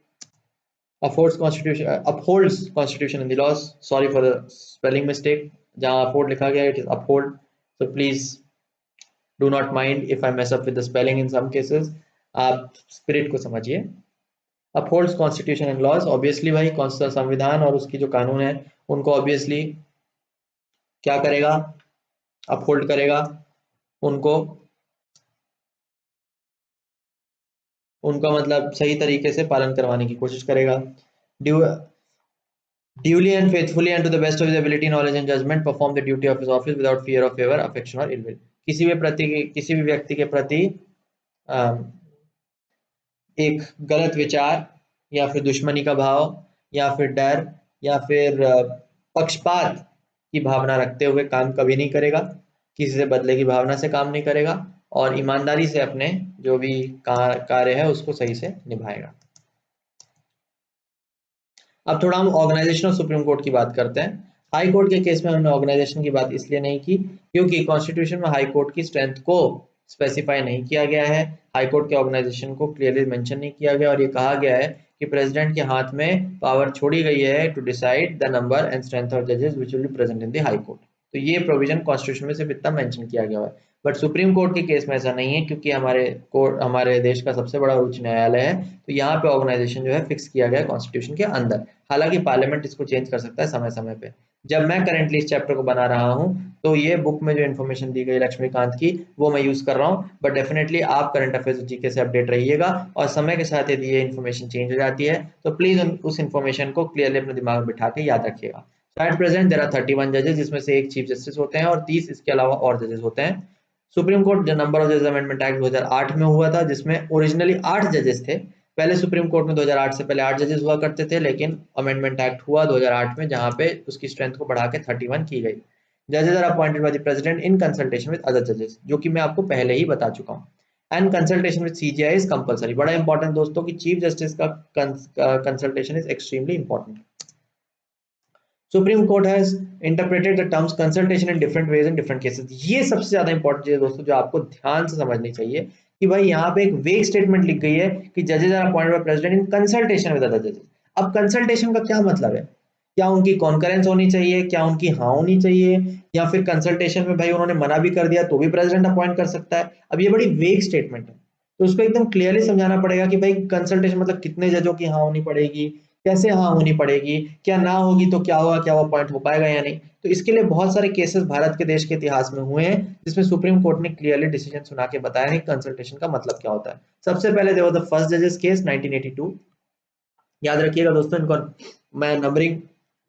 affords constitution upholds constitution and the laws, sorry for the spelling mistake, जहाँ afford लिखा गया it is uphold, so please do not mind if I mess up with the spelling in some cases, आप spirit को समझिए। upholds constitution and laws, obviously भाई संविधान और उसकी जो कानून है उनको obviously क्या करेगा, uphold करेगा, उनको उनका मतलब सही तरीके से पालन करवाने की कोशिश करेगा। Duly and faithfully and to the best of his ability, knowledge and judgment perform the duty of his office without fear of favor, affection or ill will। किसी भी व्यक्ति के प्रति एक गलत विचार या फिर दुश्मनी का भाव या फिर डर या फिर पक्षपात की भावना रखते हुए काम कभी नहीं करेगा, किसी से बदले की भावना से काम नहीं करेगा और ईमानदारी से अपने जो भी कार्य है उसको सही से निभाएगा। अब थोड़ा हम ऑर्गेनाइजेशन ऑफ सुप्रीम कोर्ट की बात करते हैं। हाई कोर्ट के केस में हमने ऑर्गेनाइजेशन की बात इसलिए नहीं की क्योंकि कॉन्स्टिट्यूशन में हाई कोर्ट की स्ट्रेंथ को स्पेसिफाई नहीं किया गया है, हाई कोर्ट के ऑर्गेनाइजेशन को क्लियरली मेंशन नहीं किया गया और ये कहा गया है कि प्रेसिडेंट के हाथ में पावर छोड़ी गई है to decide the number and strength of जजेस which will be present in the high court. तो ये प्रोविजन कॉन्स्टिट्यूशन में सिर्फ इतना मेंशन किया गया है, बट सुप्रीम कोर्ट के केस में ऐसा नहीं है क्योंकि हमारे देश का सबसे बड़ा उच्च न्यायालय है, तो यहाँ पे ऑर्गेनाइजेशन जो है फिक्स किया गया है कॉन्स्टिट्यूशन के अंदर। हालांकि पार्लियामेंट इसको चेंज कर सकता है समय समय पे। जब मैं करेंटली इस चैप्टर को बना रहा हूँ तो ये बुक में जो इन्फॉर्मेशन दी गई लक्ष्मीकांत की वो मैं यूज कर रहा हूँ, बट डेफिनेटली आप करंट अफेयर्स जीके से अपडेट रहिएगा और समय के साथ यदि ये इन्फॉर्मेशन चेंज हो जाती है तो प्लीज उस इन्फॉर्मेशन को क्लियरली अपने दिमाग में बिठा के याद रखिएगा। एट प्रेजेंट देयर आर 31 जजेस जिसमें से एक चीफ जस्टिस होते हैं और 30 इसके अलावा और जजेस होते हैं। सुप्रीम कोर्ट नंबर ऑफ जजेस अमेंडमेंट एक्ट 2008 में हुआ था जिसमें ओरिजिनली 8 जजेस थे। पहले सुप्रीम कोर्ट में 2008 से पहले 8 जजेस हुआ करते थे, लेकिन अमेंडमेंट एक्ट हुआ 2008 में जहां पे उसकी स्ट्रेंथ को बढ़ा के 31 की गई। जजेस are appointed by the president in consultation with other जजेस, जो कि मैं आपको पहले ही बता चुका हूँ। And consultation with CGI is compulsory. बड़ा इंपॉर्टेंट दोस्तों कि चीफ जस्टिस का consultation is extremely important. Supreme court has interpreted the terms consultation in different ways in different cases. ये सबसे ज्यादा इंपॉर्टेंट चीज है दोस्तों जो आपको ध्यान से समझनी चाहिए कि भाई यहाँ पे एक वेग स्टेटमेंट लिख गई है कि जजेस are appointed by president in consultation with other जजेस। अब कंसल्टेशन का क्या मतलब है, क्या उनकी कॉन्करेंस होनी चाहिए, क्या उनकी हाँ होनी चाहिए, या फिर कंसल्टेशन में भाई उन्होंने मना भी कर दिया तो भी प्रेसिडेंट अपॉइंट कर सकता है। अब ये बड़ी वेग स्टेटमेंट है तो उसको एकदम क्लियरली समझाना पड़ेगा कि भाई कंसल्टेशन मतलब कितने जजों की हाँ होनी पड़ेगी, कैसे हाँ होनी पड़ेगी, क्या ना होगी तो क्या होगा, क्या वो अपॉइंट हो पाएगा या नहीं। तो इसके लिए बहुत सारे केसेस भारत के देश के इतिहास में हुए हैं जिसमें सुप्रीम कोर्ट ने क्लियरली डिसीजन सुना के बताया है कंसल्टेशन का मतलब क्या होता है। सबसे पहले देखो द फर्स्ट जजेस केस 1982, याद रखिएगा दोस्तों, इनको मैं नंबरिंग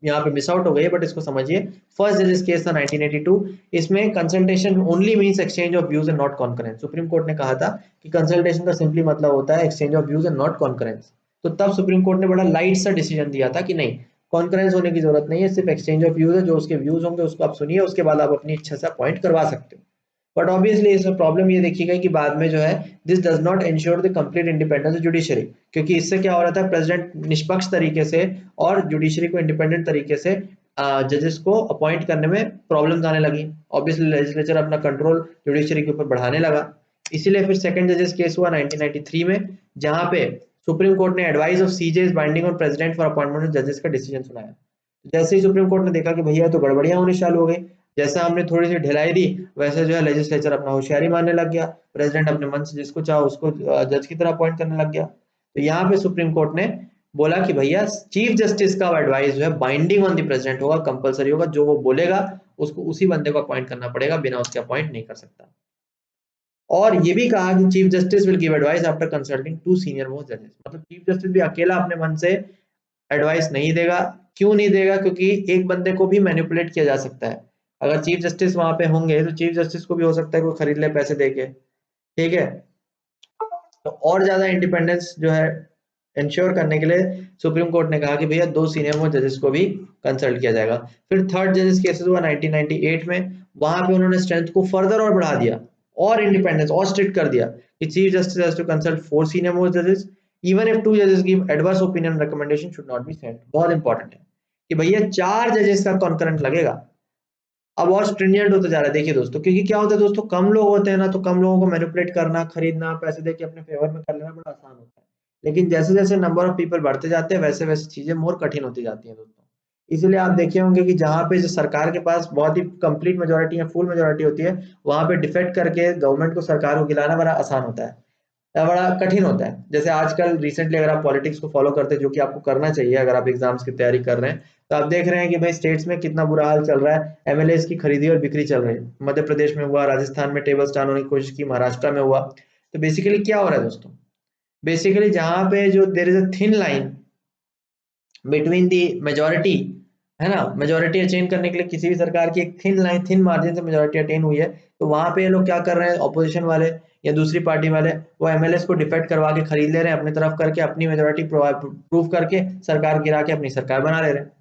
यहाँ पे मिस आउट हो गई है बट इसको समझिए। फर्स्ट जजेस केस था 1982, इसमें consultation only means exchange of views and not concurrence. Supreme court ने कहा था कि कंसल्टेशन का सिंपली मतलब होता है exchange of views and not concurrence. तो तब सुप्रीम कोर्ट ने बड़ा लाइट सा डिसीजन दिया था कि नहीं, कॉन्करेंस होने की जरूरत नहीं है, सिर्फ एक्सचेंज ऑफ व्यूज है, जो उसके व्यूज होंगे उसको आप सुनिए, उसके बाद आप अपनी इच्छा से अपॉइंट करवा सकते हो। बट ऑब्वियसली इसमें प्रॉब्लम ये देखी गई कि बाद में जो है this does not ensure the complete independence of judiciary, क्योंकि इससे क्या हो रहा था, प्रेसिडेंट निष्पक्ष तरीके से और जुडिशरी को इंडिपेंडेंट तरीके से जजेस को अपॉइंट करने में प्रॉब्लम्स आने लगी। ऑब्वियसली लेजिस्लेचर अपना कंट्रोल जुडिशरी के ऊपर बढ़ाने लगा। इसीलिए फिर सेकंड जजेस केस हुआ 1993 में, जहां पे सुप्रीम कोर्ट ने advice of CJ is binding on president for appointment of जजेस का डिसीजन सुनाया। जैसे ही सुप्रीम कोर्ट ने देखा कि भैया तो गड़बड़ियां होनी चालू हो गई, जैसा हमने थोड़ी सी ढिलाई दी वैसे जो है लेजिस्लेचर अपना होशियारी मारने लग गया, प्रेसिडेंट अपने मन से जिसको चाहो उसको जज की तरह अपॉइंट करने लग गया। तो यहाँ पे सुप्रीम कोर्ट ने बोला कि भैया चीफ जस्टिस का एडवाइस जो है बाइंडिंग ऑन द प्रेसिडेंट होगा, कंपलसरी होगा, जो वो बोलेगा उसको उसी बंदे को अपॉइंट करना पड़ेगा, बिना उसके अपॉइंट नहीं कर सकता। और ये भी कहा कि chief justice will give advice after consulting to senior most जजेस, मतलब चीफ जस्टिस भी अकेला अपने मन से एडवाइस नहीं देगा। क्यों नहीं देगा? क्योंकि एक बंदे को भी मैनिपुलेट किया जा सकता है। अगर चीफ जस्टिस वहां पे होंगे तो चीफ जस्टिस को भी हो सकता है कोई खरीद ले पैसे देके, ठीक है। तो और ज्यादा इंडिपेंडेंस जो है इंश्योर करने के लिए सुप्रीम कोर्ट ने कहा कि भैया 2 सीनियर मोस्ट जजेस को भी कंसल्ट किया जाएगा। फिर थर्ड जजेस केसेस हुआ 1998 में, वहां पे उन्होंने स्ट्रेंथ को फर्दर और बढ़ा दिया और इंडिपेंडेंस और स्ट्रिक्ट कर दिया कि chief justice has to consult 4 senior most जजेस इवन इफ 2 जजेस give adverse opinion, recommendation should not be sent. बहुत इंपॉर्टेंट है कि भैया 4 जजेस का कॉन्करेंट लगेगा। अब और स्ट्रिंजेंट होता जा रहा है। देखिए दोस्तों, क्योंकि क्या होता है दोस्तों, कम लोग होते हैं ना, तो कम लोगों को मैनिपुलेट करना, खरीदना, पैसे देके अपने फेवर में कर लेना बड़ा आसान होता है। लेकिन जैसे जैसे नंबर ऑफ पीपल बढ़ते जाते हैं वैसे वैसे चीजें मोर कठिन होती जाती हैं दोस्तों। इसलिए आप देखे होंगे कि जहां पे जो सरकार के पास बहुत ही कंप्लीट मेजोरिटी या फुल मेजोरिटी होती है, वहां पे डिफेक्ट करके गवर्नमेंट को, सरकार को गिलाना बड़ा आसान होता है, बड़ा कठिन होता है। जैसे आजकल रिसेंटली अगर आप पॉलिटिक्स को फॉलो करते हैं, जो कि आपको करना चाहिए अगर आप एग्जाम्स की तैयारी कर रहे हैं, तो आप देख रहे हैं कि भाई स्टेट्स में कितना बुरा हाल चल रहा है, एमएलए की खरीदी और बिक्री चल रही है। मध्य प्रदेश में हुआ, राजस्थान में टेबल स्टान होने की कोशिश की, महाराष्ट्र में हुआ। तो बेसिकली क्या हो रहा है दोस्तों, बेसिकली जहां पे जो there is a thin line between the majority, है ना, मेजोरिटी अटेन करने के लिए किसी भी सरकार की एक थिन लाइन, थिन मार्जिन से मेजोरिटी अटेन हुई है, तो वहां पे ये लोग क्या कर रहे हैं, ऑपोजिशन वाले या दूसरी पार्टी वाले, वो एमएलए को डिफेक्ट करवा के खरीद ले रहे हैं अपनी तरफ करके, अपनी मेजोरिटी प्रूव करके सरकार गिरा के अपनी सरकार बना ले रहे हैं।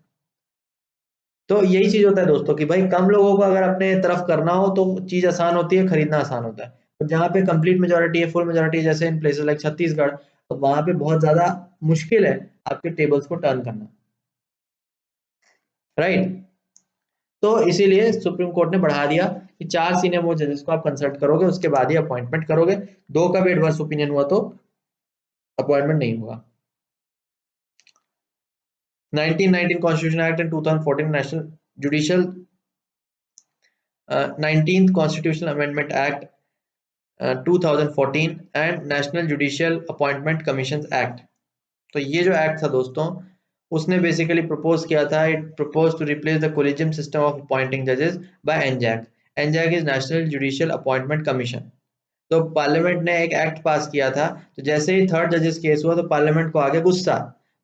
तो यही चीज होता है दोस्तों कि भाई कम लोगों को अगर अपने तरफ करना हो तो चीज आसान होती है, खरीदना आसान होता है। तो जहाँ पे कंप्लीट मेजोरिटी है, फुल मेजोरिटी, जैसे इन प्लेसेस लाइक छत्तीसगढ़, तो वहां पे बहुत ज्यादा मुश्किल है आपके टेबल्स को टर्न करना, राइट। तो इसीलिए सुप्रीम कोर्ट ने बढ़ा दिया कि 4 सीनियर मोस्ट जजेस को आप कंसल्ट करोगे, उसके बाद ही अपॉइंटमेंट करोगे। 2 का भी एडवर्स ओपिनियन हुआ तो अपॉइंटमेंट नहीं होगा। 1919 constitution act and 2014 national judicial 19th constitutional amendment act 2014 and national judicial appointment commission act. तो ये जो एक्ट था दोस्तों, उसने बेसिकली प्रपोज किया था, it propose to replace the collegium system of appointing जजेस by NJAC. NJAC is national judicial appointment commission. तो पार्लियामेंट ने एक एक्ट पास किया था, तो जैसे ही थर्ड जजेस केस हुआ तो पार्लियामेंट को आगे गुस्सा।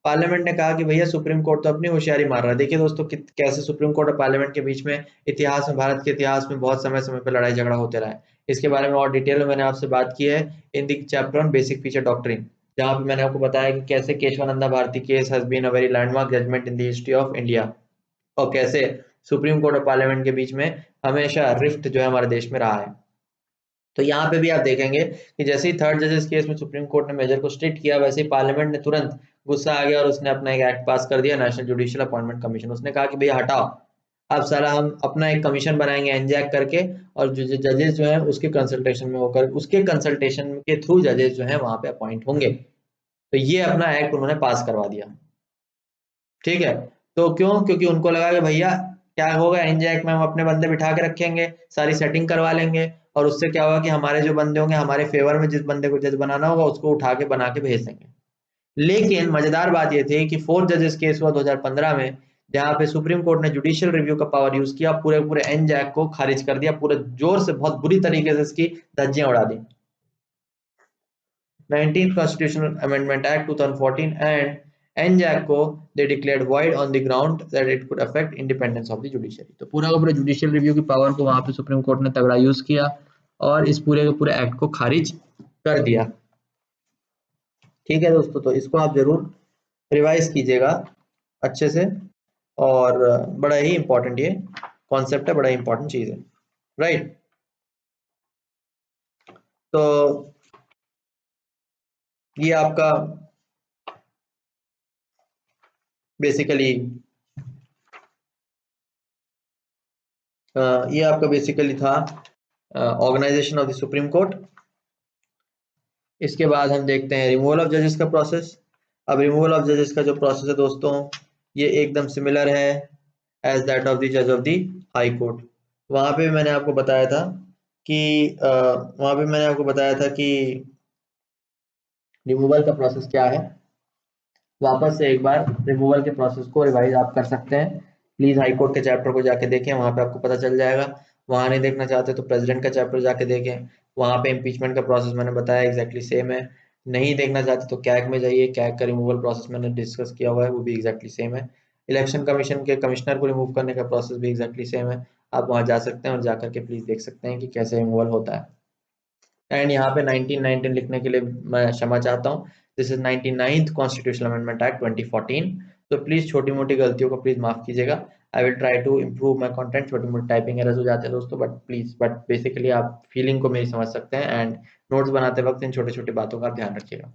पार्लियामेंट ने कहा कि भैया सुप्रीम कोर्ट तो अपनी होशियारी मार रहा है। देखिए दोस्तों कैसे सुप्रीम कोर्ट और पार्लियामेंट के बीच में इतिहास में, भारत के इतिहास में बहुत समय समय पर लड़ाई झगड़ा होते रहा है। इसके बारे में और डिटेल में मैंने आपसे बात की है in the chapter on basic feature doctrine, जहाँ पे मैंने आपको बताया कि कैसे Kesavananda Bharati case has been a very landmark judgement in the history of India, और कैसे सुप्रीम कोर्ट और पार्लियामेंट के बीच में हमेशा रिफ्ट जो है हमारे देश में रहा है। तो यहाँ पे भी आप देखेंगे कि जैसे ही थर्ड जजेस केस में सुप्रीम कोर्ट ने मेजर को स्ट्रिक्ट किया, वैसे ही पार्लियामेंट ने तुरंत गुस्सा आ गया और उसने अपना एक एक्ट पास कर दिया, नेशनल जुडिशियल अपॉइंटमेंट कमीशन। उसने कहा कि भैया हटाओ, अब साला हम अपना एक कमीशन बनाएंगे एनजैक करके, और जो जजेस जो है उसके कंसल्टेशन में होकर, उसके कंसल्टेशन के थ्रू जजेस जो है वहां पे अपॉइंट होंगे। तो ये अपना एक्ट उन्होंने पास करवा दिया, ठीक है। तो क्यों? क्योंकि उनको लगा कि भैया क्या होगा, एनजैक में हम अपने बंदे बिठा के रखेंगे, सारी सेटिंग करवा लेंगे, और उससे क्या होगा कि हमारे जो बंदे होंगे हमारे फेवर में, जिस बंदे को जज बनाना होगा उसको उठा के बना के भेज देंगे। लेकिन मजेदार बात यह थी कि फोर्थ जजेस केस हुआ 2015 में, जहां पे सुप्रीम कोर्ट ने जुडिशियल रिव्यू का पावर यूज किया, पूरे पूरे एनजैक को खारिज कर दिया, पूरे जोर से, बहुत बुरी तरीके से इसकी धज्जियां उड़ा दी। 19th Constitutional Amendment Act 2014 and NJAC को they declared void on the ground that it could affect independence of the judiciary। तो पूरा का पूरा जुडिशियल रिव्यू की पावर को वहां पे सुप्रीम कोर्ट ने तगड़ा यूज किया और इस पूरे के पूरे एक्ट को खारिज कर दिया। ठीक है दोस्तों, तो इसको आप जरूर रिवाइज कीजिएगा अच्छे से, और बड़ा ही इंपॉर्टेंट ये कॉन्सेप्ट है, बड़ा ही इंपॉर्टेंट चीज है, राइट। तो ये आपका बेसिकली ये आपका बेसिकली था organisation of the supreme court. इसके बाद हम देखते हैं रिमूवल ऑफ जजेस का प्रोसेस। अब रिमूवल ऑफ जजेस का जो प्रोसेस है दोस्तों, ये एकदम सिमिलर है एज दैट ऑफ द जज ऑफ द हाई कोर्ट। वहां पे मैंने आपको बताया था कि वहां पे मैंने आपको बताया था कि रिमूवल का प्रोसेस क्या है। वापस से एक बार रिमूवल के प्रोसेस को रिवाइज आप कर सकते हैं। प्लीज हाई कोर्ट के चैप्टर को जाके देखें, वहां पे आपको पता चल जाएगा। वहां नहीं देखना चाहते तो प्रेसिडेंट का चैप्टर जाके देखें, वहां पे इम्पीचमेंट का प्रोसेस मैंने बताया एग्जैक्टली सेम है। नहीं देखना चाहते तो कैग में जाइए, कैग का रिमूवल प्रोसेस मैंने डिस्कस किया हुआ है, वो भी एग्जैक्टली सेम है। इलेक्शन कमीशन के कमिश्नर को रिमूव करने का प्रोसेस भी एग्जैक्टली सेम है। आप वहां जा सकते हैं और जाकर के प्लीज देख सकते हैं कि कैसे रिमूवल होता है। एंड यहाँ पे 1919 लिखने के लिए मैं क्षमा चाहता हूँ। This is 99th constitutional amendment act 2014। तो प्लीज छोटी मोटी गलतियों को प्लीज माफ कीजिएगा। I will try to improve my content. छोटी मोटी टाइपिंग एरर्स हो जाते हैं दोस्तों, बट बेसिकली आप फीलिंग को मेरी समझ सकते हैं एंड नोट्स बनाते वक्त इन छोटी छोटी बातों का ध्यान रखिएगा।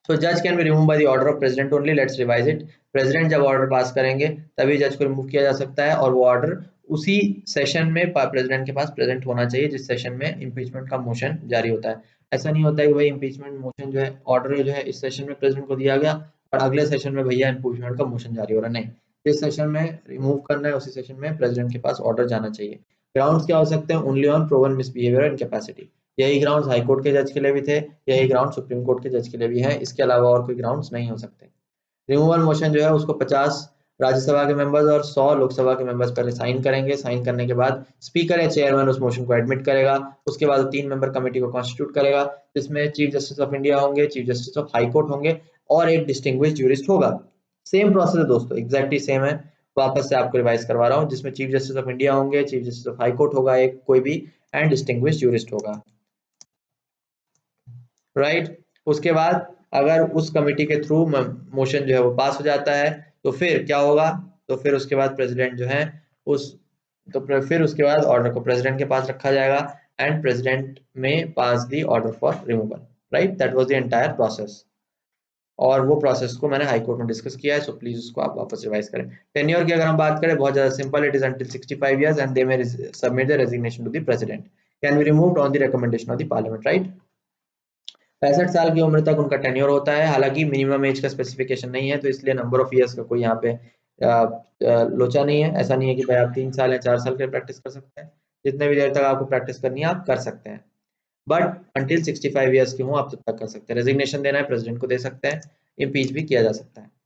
So judge can be removed by the order of president only. Let's revise it. President जब ऑर्डर पास करेंगे तभी जज को रिमूव किया जा सकता है, और वो ऑर्डर उसी सेशन में प्रेसिडेंट के पास प्रेजेंट होना चाहिए जिस सेशन में इम्पीचमेंट का मोशन जारी होता है। ऐसा नहीं होता है कि भाई इम्पीचमेंट मोशन जो है ऑर्डर जो है इस सेशन में प्रेसिडेंट को दिया गया और अगले सेशन में भैया इम्पीचमेंट का मोशन जारी हो रहा है, नहीं। जिस सेशन में रिमूव करना है उसी सेशन में प्रेसिडेंट के पास ऑर्डर जाना चाहिए। ग्राउंड्स क्या हो सकते हैं? Only on proven misbehaviour and capacity. यही ग्राउंड्स हाई कोर्ट के जज के लिए भी थे, यही ग्राउंड सुप्रीम कोर्ट के जज के लिए भी है, इसके अलावा और कोई ग्राउंड्स नहीं हो सकते। रिमूवल मोशन जो है उसको 50 राज्यसभा के मेंबर्स और 100 लोकसभा के मेंबर्स पहले साइन करेंगे। साइन करने के बाद स्पीकर या चेयरमैन उस मोशन को एडमिट करेगा। उसके बाद 3 मेंबर कमेटी को कॉन्स्टिट्यूट करेगा, जिसमें चीफ जस्टिस ऑफ इंडिया होंगे, chief justice of high court होंगे और एक डिस्टिंग्विश्ड ज्यूरिस्ट होगा। सेम प्रोसेस है दोस्तों, एग्जैक्टली सेम है। वापस से आपको रिवाइज करवा रहा हूँ, जिसमें चीफ जस्टिस ऑफ इंडिया होंगे, chief justice of high court होगा एक कोई भी, एंड डिस्टिंग्विश्ड ज्यूरिस्ट होगा, राइट। उसके बाद अगर उस कमिटी के थ्रू मोशन जो है वो पास हो जाता है तो फिर क्या होगा? तो फिर उसके बाद प्रेसिडेंट जो है उस फिर उसके बाद ऑर्डर को प्रेसिडेंट के पास रखा जाएगा एंड प्रेसिडेंट में pass the order for removal, right. That was the entire process, और वो प्रोसेस को मैंने हाई कोर्ट में डिस्कस किया है, सो प्लीज उसको आप वापस रिवाइज करें। टेन्योर की अगर हम बात करें, बहुत ज्यादा simple, it is until 65 years and they may submit the resignation to the president, can be removed on the recommendation of the parliament, right. 65 साल की उम्र तक उनका टेन्योर होता है, हालांकि मिनिमम एज का स्पेसिफिकेशन नहीं है, तो इसलिए नंबर ऑफ ईयर्स का कोई यहाँ पे लोचा नहीं है। ऐसा नहीं है कि भाई आप 3 साल या 4 साल के प्रैक्टिस कर सकते हैं, जितने भी देर तक आपको प्रैक्टिस करनी है आप कर सकते हैं, बट अंटिल 65 ईयर्स की हूँ आप तब तक कर सकते हैं। रेजिग्नेशन देना है प्रेसिडेंट को दे सकते हैं, इम्पीच भी किया जा सकता है।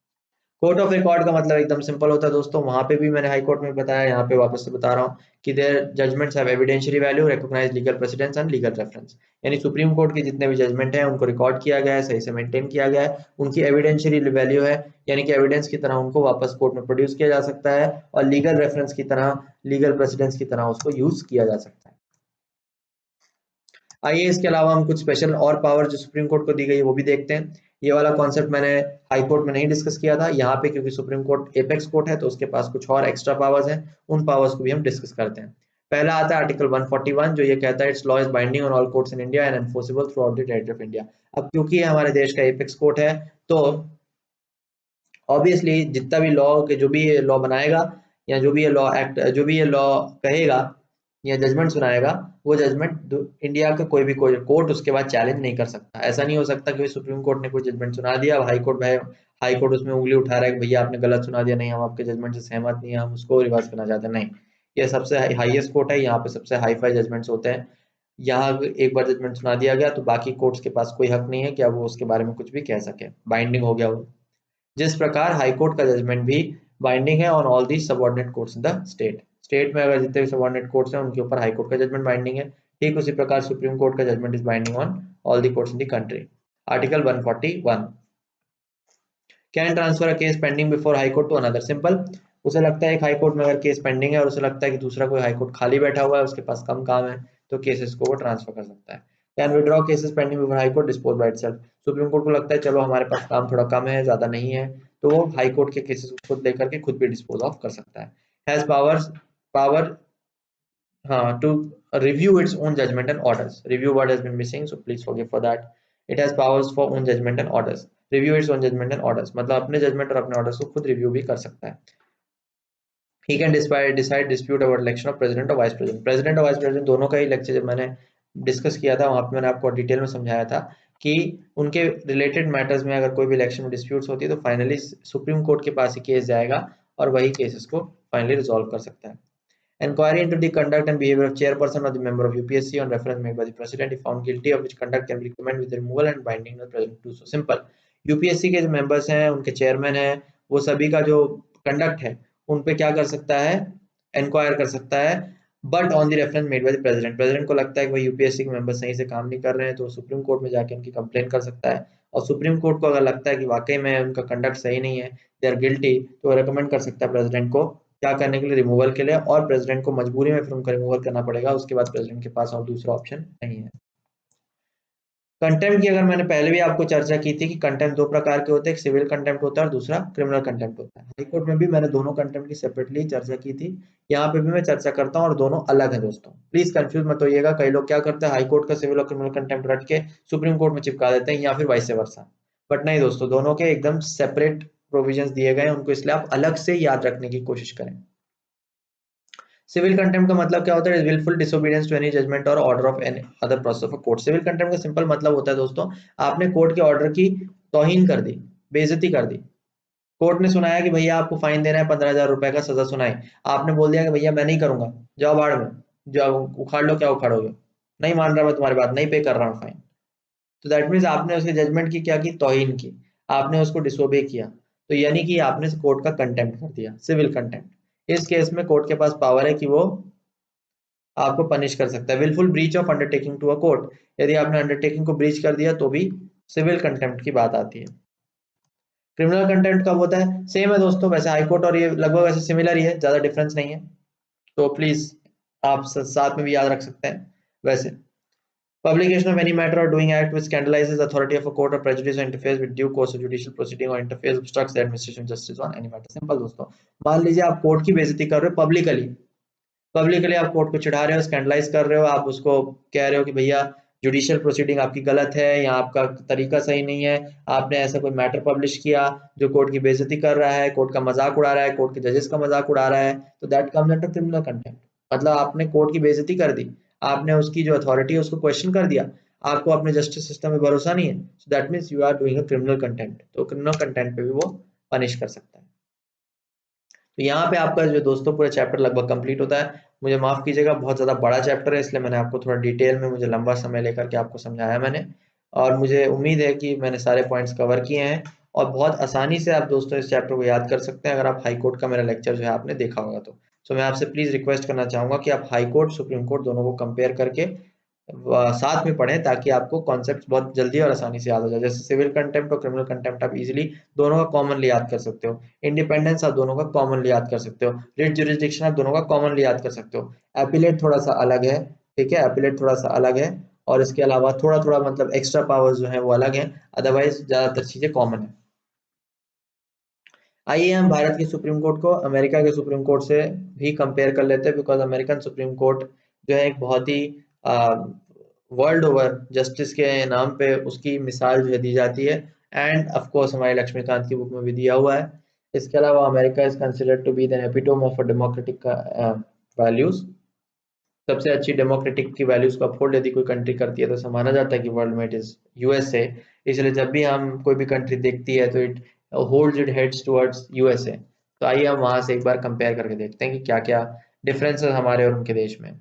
कोर्ट ऑफ रिकॉर्ड का मतलब एकदम सिंपल होता है दोस्तों, वहां पे भी मैंने हाई कोर्ट में बताया, यहाँ पे वापस से बता रहा हूँ कि their judgements have evidentiary value, recognise legal precedence and legal reference. यानी सुप्रीम कोर्ट के जितने भी जजमेंट हैं उनको रिकॉर्ड किया गया है, सही से मेंटेन किया गया है, उनकी एविडेंशियरी वैल्यू है, यानी कि एविडेंस की तरह उनको वापस कोर्ट में प्रोड्यूस किया जा सकता है, और लीगल रेफरेंस की तरह, लीगल प्रेसिडेंस की तरह उसको यूज किया जा सकता है। आइए इसके अलावा हम कुछ स्पेशल और पावर जो सुप्रीम कोर्ट को दी गई है वो भी देखते हैं। ये वाला कॉन्सेप्ट मैंने हाई कोर्ट में नहीं डिस्कस किया था, यहाँ पे क्योंकि सुप्रीम कोर्ट एपेक्स कोर्ट है तो उसके पास कुछ और एक्स्ट्रा पावर्स हैं, उन पावर्स को भी हम डिस्कस करते हैं। पहला आता है आर्टिकल 141, जो ये कहता है it's law is binding on all courts in India and enforceable through out the territory of India. अब क्योंकि ये हमारे देश का एपेक्स कोर्ट है तो ऑब्वियसली जितना भी लॉ के जो भी ये लॉ बनाएगा या जो भी ये लॉ एक्ट जो भी ये लॉ कहेगा या जजमेंट सुनाएगा, वो जजमेंट इंडिया का कोई भी कोई कोर्ट उसके बाद चैलेंज नहीं कर सकता। ऐसा नहीं हो सकता कि सुप्रीम कोर्ट ने कोई जजमेंट सुना दिया, हाई कोर्ट उसमें उंगली उठा रहा है कि भैया आपने गलत सुना दिया, नहीं हम आपके जजमेंट से सहमत नहीं है, हम उसको रिवर्स करना चाहते हैं, नहीं। ये सबसे हाईएस्ट कोर्ट है, यहाँ पे सबसे हाई फाई जजमेंट्स होते हैं। यहाँ एक बार जजमेंट सुना दिया गया तो बाकी कोर्ट्स के पास कोई हक नहीं है कि अब वो उसके बारे में कुछ भी कह सके, बाइंडिंग हो गया वो। जिस प्रकार हाईकोर्ट का जजमेंट भी बाइंडिंग है on all the subordinate courts in the state. State में अगर जितने भी सबऑर्डिनेट कोर्ट्स हैं उनके ऊपर हाईकोर्ट का जजमेंट बाइंडिंग है, ठीक उसी प्रकार सुप्रीम कोर्ट का judgement is binding on all the courts in the country. Article 141, can transfer a case pending before high court to another. Simple, उसे लगता है एक हाई कोर्ट में अगर केस पेंडिंग है और उसे लगता है कि दूसरा कोई हाई कोर्ट खाली बैठा हुआ है, उसके पास कम काम है, तो केसेस को वो ट्रांसफर कर सकता है। Can withdraw cases pending before high court dispose by itself. Supreme court को लगता है चलो हमारे पास काम थोड़ा कम है, ज्यादा नहीं है, तो वो हाई कोर्ट के केसेस को खुद लेकर के खुद भी डिस्पोज ऑफ कर सकता है। हैज पावर हाँ, to review its own judgment and orders. Review word has been missing, so please forgive for that. It has powers for own judgment and orders. Review its own judgment and orders. मतलब अपने judgment और अपने orders को खुद review भी कर सकता है। He can decide dispute about election of president or vice president. President और vice president दोनों का ही लेक्चर जब मैंने डिस्कस किया था वहां पे मैंने आपको डिटेल में समझाया था कि उनके रिलेटेड मैटर्स में अगर कोई भी इलेक्शन में डिस्प्यूट्स होती है तो फाइनली सुप्रीम कोर्ट के पास ही केस जाएगा और वही केसेस को फाइनली रिजॉल्व कर सकता है। Inquiry into the conduct and behavior of chairperson or the member of UPSC on reference made by the president, if found guilty of which conduct can be recommended with removal and binding the president to so simple. UPSC के जो members हैं, उनके chairman हैं, वो सभी का जो conduct है उन पे क्या कर सकता है, इंक्वायर कर सकता है, but on the reference made by the president. President को लगता है कि भाई यूपीएससी के मेंबर सही से काम नहीं कर रहे हैं, तो सुप्रीम कोर्ट में जाके उनकी कंप्लेन कर सकता है, और सुप्रीम कोर्ट को अगर लगता है कि वाकई में उनका कंडक्ट सही नहीं है, दे आर गिल्टी, तो रेकमेंड कर सकता है प्रेसिडेंट को क्या करने के लिए, रिमूवल के लिए, और प्रेसिडेंट को मजबूरी में फिर उनका रिमूवल करना पड़ेगा। उसके बाद प्रेसिडेंट के पास और दूसरा ऑप्शन नहीं है। कंटेम्प्ट की अगर मैंने पहले भी आपको चर्चा की थी कि कंटेम्प्ट दो प्रकार के होते हैं, एक सिविल कंटेम्प्ट होता है और दूसरा क्रिमिनल कंटेम्प्ट होता है। हाई कोर्ट में भी मैंने दोनों कंटेम्प्ट की सेपरेटली चर्चा की थी, यहाँ पे भी मैं चर्चा करता हूँ, और दोनों अलग है दोस्तों, प्लीज कंफ्यूज मत होइएगा। कई लोग क्या करते हैं, हाई कोर्ट का सिविल और क्रिमिनल कंटेम्प्ट रट के सुप्रीम कोर्ट में चिपका देते हैं, या फिर वाइस वर्सा, बट नहीं दोस्तों, दोनों के एकदम सेपरेट प्रोविजंस दिए गए हैं, उनको इसलिए आप अलग से याद रखने की कोशिश करें। सिविल कंटेम्प्ट का मतलब क्या होता है, wilful disobedience to any judgment और order of any other process of court. Civil contempt का सिंपल मतलब होता है दोस्तों, आपने कोर्ट के ऑर्डर की तौहीन कर दी, बेइज्जती कर दी। कोर्ट ने सुनाया कि भैया आपको फाइन देना है 15,000 रुपए का, सजा सुनाई, आपने बोल दिया कि भैया मैं नहीं करूंगा, जाओ भाड़ में, जाओ उखाड़ लो, क्या उखाड़ोगे, नहीं मान रहा मैं तुम्हारी बात, नहीं पे कर रहा हूँ फाइन। तो दैट मीन्स आपने उसके जजमेंट की क्या की, तौहीन की, आपने उसको डिसोबे किया, तो यानी कि आपने कोर्ट का कंटेम्प्ट कर दिया, सिविल कंटेम्प्ट। इस केस में कोर्ट के पास पावर है कि वो आपको पनिश कर सकता है। Wilful breach of undertaking to a court, यदि आपने अंडरटेकिंग को ब्रीच कर दिया तो भी सिविल कंटेम्प्ट की बात आती है। क्रिमिनल कंटेम्प्ट कब होता है, सेम है दोस्तों, वैसे हाई कोर्ट और ये लगभग वैसे सिमिलर ही है, ज्यादा डिफरेंस नहीं है, तो प्लीज आप साथ में भी याद रख सकते हैं। वैसे publication of any matter or doing act which scandalizes the authority of a court or prejudice or interferes with due course of judicial proceeding or interferes obstructs the administration of justice on any matter। Simple दोस्तों, मान लीजिए आप court की बेइज्जती कर रहे हो publicly, publicly आप कोर्ट को चिढ़ा रहे हो, स्कैंडलाइज कर रहे हो, आप उसको कह रहे हो कि भैया जुडिशियल प्रोसीडिंग आपकी गलत है, या आपका तरीका सही नहीं है, आपने ऐसा कोई मैटर पब्लिश किया जो कोर्ट की बेइज्जती कर रहा है, कोर्ट का मजाक उड़ा रहा है, कोर्ट के जजेस का मजाक उड़ा रहा है, तो that comes under criminal contempt. मतलब आपने कोर्ट की बेइज्जती कर दी, आपने उसकी जो अथॉरिटी है उसको क्वेश्चन कर दिया, आपको अपने जस्टिस सिस्टम में भरोसा नहीं है, so that means you are doing a criminal contempt, तो क्रिमिनल कंटेम्प्ट पे भी वो पनिश कर सकता है। तो यहाँ पे आपका जो दोस्तों पूरा चैप्टर लगभग कंप्लीट होता है। मुझे माफ कीजिएगा, बहुत ज्यादा बड़ा चैप्टर है, इसलिए मैंने आपको थोड़ा डिटेल में, मुझे लंबा समय लेकर के आपको समझाया मैंने, और मुझे उम्मीद है कि मैंने सारे पॉइंट्स कवर किए हैं, और बहुत आसानी से आप दोस्तों इस चैप्टर को याद कर सकते हैं अगर आप हाई कोर्ट का मेरा लेक्चर जो है आपने देखा होगा तो। सो मैं आपसे प्लीज रिक्वेस्ट करना चाहूंगा कि आप हाई कोर्ट सुप्रीम कोर्ट दोनों को कंपेयर करके साथ में पढ़ें, ताकि आपको कॉन्सेप्ट बहुत जल्दी और आसानी से याद हो जाए। जैसे सिविल कंटेम्प्ट और क्रिमिनल कंटेम्प्ट आप इजीली दोनों का कॉमनली याद कर सकते हो, इंडिपेंडेंस आप दोनों का कॉमनली याद कर सकते हो, रिट जुरिस्डिक्शन आप दोनों का कॉमनली याद कर सकते हो, एपिलेट थोड़ा सा अलग है, ठीक है, एपिलेट थोड़ा सा अलग है, और इसके अलावा थोड़ा थोड़ा मतलब एक्स्ट्रा पावर्स जो है वो अलग है, अदरवाइज ज्यादातर चीजें कॉमन है। आइए हम भारत की सुप्रीम कोर्ट को अमेरिका के सुप्रीम कोर्ट से भी कंपेयर कर लेते हैं, बिकॉज अमेरिकन सुप्रीम कोर्ट जो है एक बहुत ही वर्ल्ड ओवर जस्टिस के नाम पे उसकी मिसाल जो है दी जाती है, एंड ऑफ कोर्स हमारे लक्ष्मीकांत की बुक में भी दिया हुआ है। इसके अलावा America is considered to be the epitome of a democratic values, सबसे अच्छी डेमोक्रेटिक की वैल्यूज को अपहोल्ड यदि कोई कंट्री करती है तो ऐसा माना जाता है कि वर्ल्ड में इट इज यूएसए। इसलिए जब भी हम कोई भी कंट्री देखती है तो it holds it heads towards USA. तो आइए हम वहां से एक बार कंपेयर करके देखते हैं कि क्या क्या डिफरेंसेस हमारे और उनके देश में।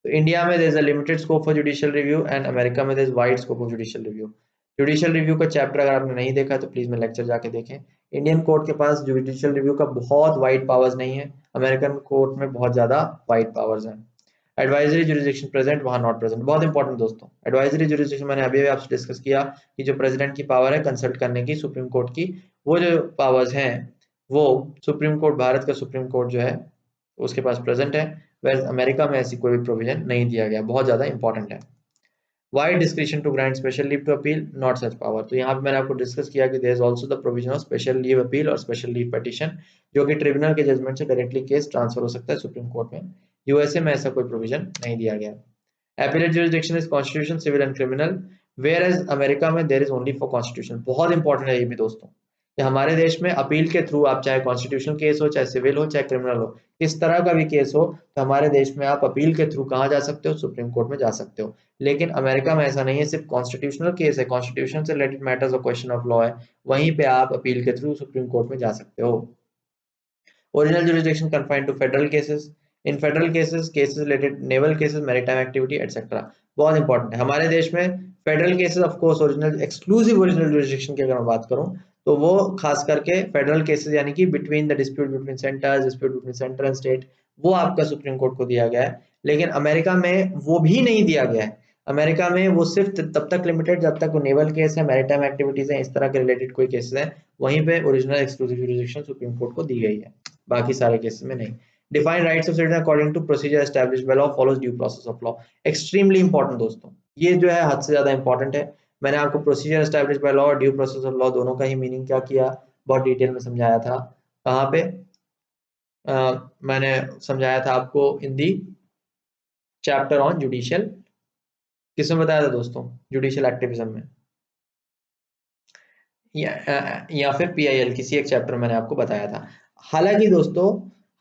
तो इंडिया में there is a limited scope for judicial review, and America में there is wide scope of judicial review. Judicial review का चैप्टर अगर आपने नहीं देखा तो प्लीज मैं लेक्चर जाके देखें। इंडियन कोर्ट के पास जुडिशियल रिव्यू का बहुत वाइड पावर्स नहीं है, अमेरिकन कोर्ट में बहुत ज्यादा वाइड पावर्स हैं। एडवाइजरी जुरिस्डिक्शन प्रेजेंट, वहां नॉट प्रेजेंट, बहुत इंपॉर्टेंट दोस्तों। एडवाइजरी जुरिस्डिक्शन मैंने अभी भी आपसे डिस्कस किया कि जो प्रेसिडेंट की पावर है कंसल्ट करने की सुप्रीम कोर्ट की, वो जो पावर्स हैं वो सुप्रीम कोर्ट, भारत का सुप्रीम कोर्ट जो है उसके पास प्रेजेंट है, वैसे अमेरिका में ऐसी कोई भी प्रोविजन नहीं दिया गया, बहुत ज्यादा इंपॉर्टेंट है। Wide discretion to grant special leave to appeal, not such power. तो यहाँ पे मैंने आपको डिस्कस किया कि there is also the provision of special leave appeal और स्पेशल लीव पिटीशन, जो कि ट्रिब्यूनल के जजमेंट से डायरेक्टली केस ट्रांसफर हो सकता है सुप्रीम कोर्ट में। यूएसए में ऐसा कोई प्रोविजन नहीं दिया गया। Appellate jurisdiction is constitution, civil and criminal, whereas America में there is only for constitution। बहुत इंपॉर्टेंट है ये भी दोस्तों, कि हमारे देश में अपील के थ्रू आप चाहे कॉन्स्टिट्यूशनल केस हो, चाहे सिविल हो, चाहे क्रिमिनल हो, किस तरह का भी केस हो, तो हमारे देश में आप अपील के थ्रू कहाँ जा सकते हो, सुप्रीम कोर्ट में जा सकते हो। लेकिन अमेरिका में ऐसा नहीं है, सिर्फ कॉन्स्टिट्यूशनल केस है, कॉन्स्टिट्यूशन से रिलेटेड मैटर्स और क्वेश्चन ऑफ लॉ है, वहीं पे आप अपील के थ्रू सुप्रीम कोर्ट में जा सकते हो। Original jurisdiction confined to federal cases, in federal cases, cases related naval cases, maritime activity etcetera. बहुत इंपॉर्टेंट है हमारे देश में federal cases of course original exclusive original jurisdiction की अगर मैं बात करूं तो वो खास करके फेडरल केसेस यानी कि between the dispute between centres, dispute between centre and state, वो आपका सुप्रीम कोर्ट को दिया गया है। लेकिन अमेरिका में वो भी नहीं दिया गया है। अमेरिका में वो सिर्फ तब तक लिमिटेड जब तक वो नेवल केस है, मैरीटाइम एक्टिविटीज है, इस तरह के रिलेटेड कोई केसेस है, वहीं पे original exclusive jurisdiction supreme court को दी गई है, बाकी सारे केसेस में नहीं। Define rights of citizen according to procedure established by law follows due process of law. Extremely important दोस्तों, ये जो है हद से ज्यादा इंपॉर्टेंट है। मैंने आपको प्रोसीजर एस्टैब्लिश्ड बाय लॉ और ड्यू प्रोसेस ऑफ लॉ दोनों का ही मीनिंग क्या किया बहुत डिटेल में समझाया था। कहाँ पे मैंने समझाया था आपको इन दी चैप्टर ऑन जुडिशियल, किसमें बताया था दोस्तों, जुडिशियल एक्टिविज्म में, या फिर पीआईएल, किसी एक चैप्टर में मैंने आपको बताया था। हालांकि दोस्तों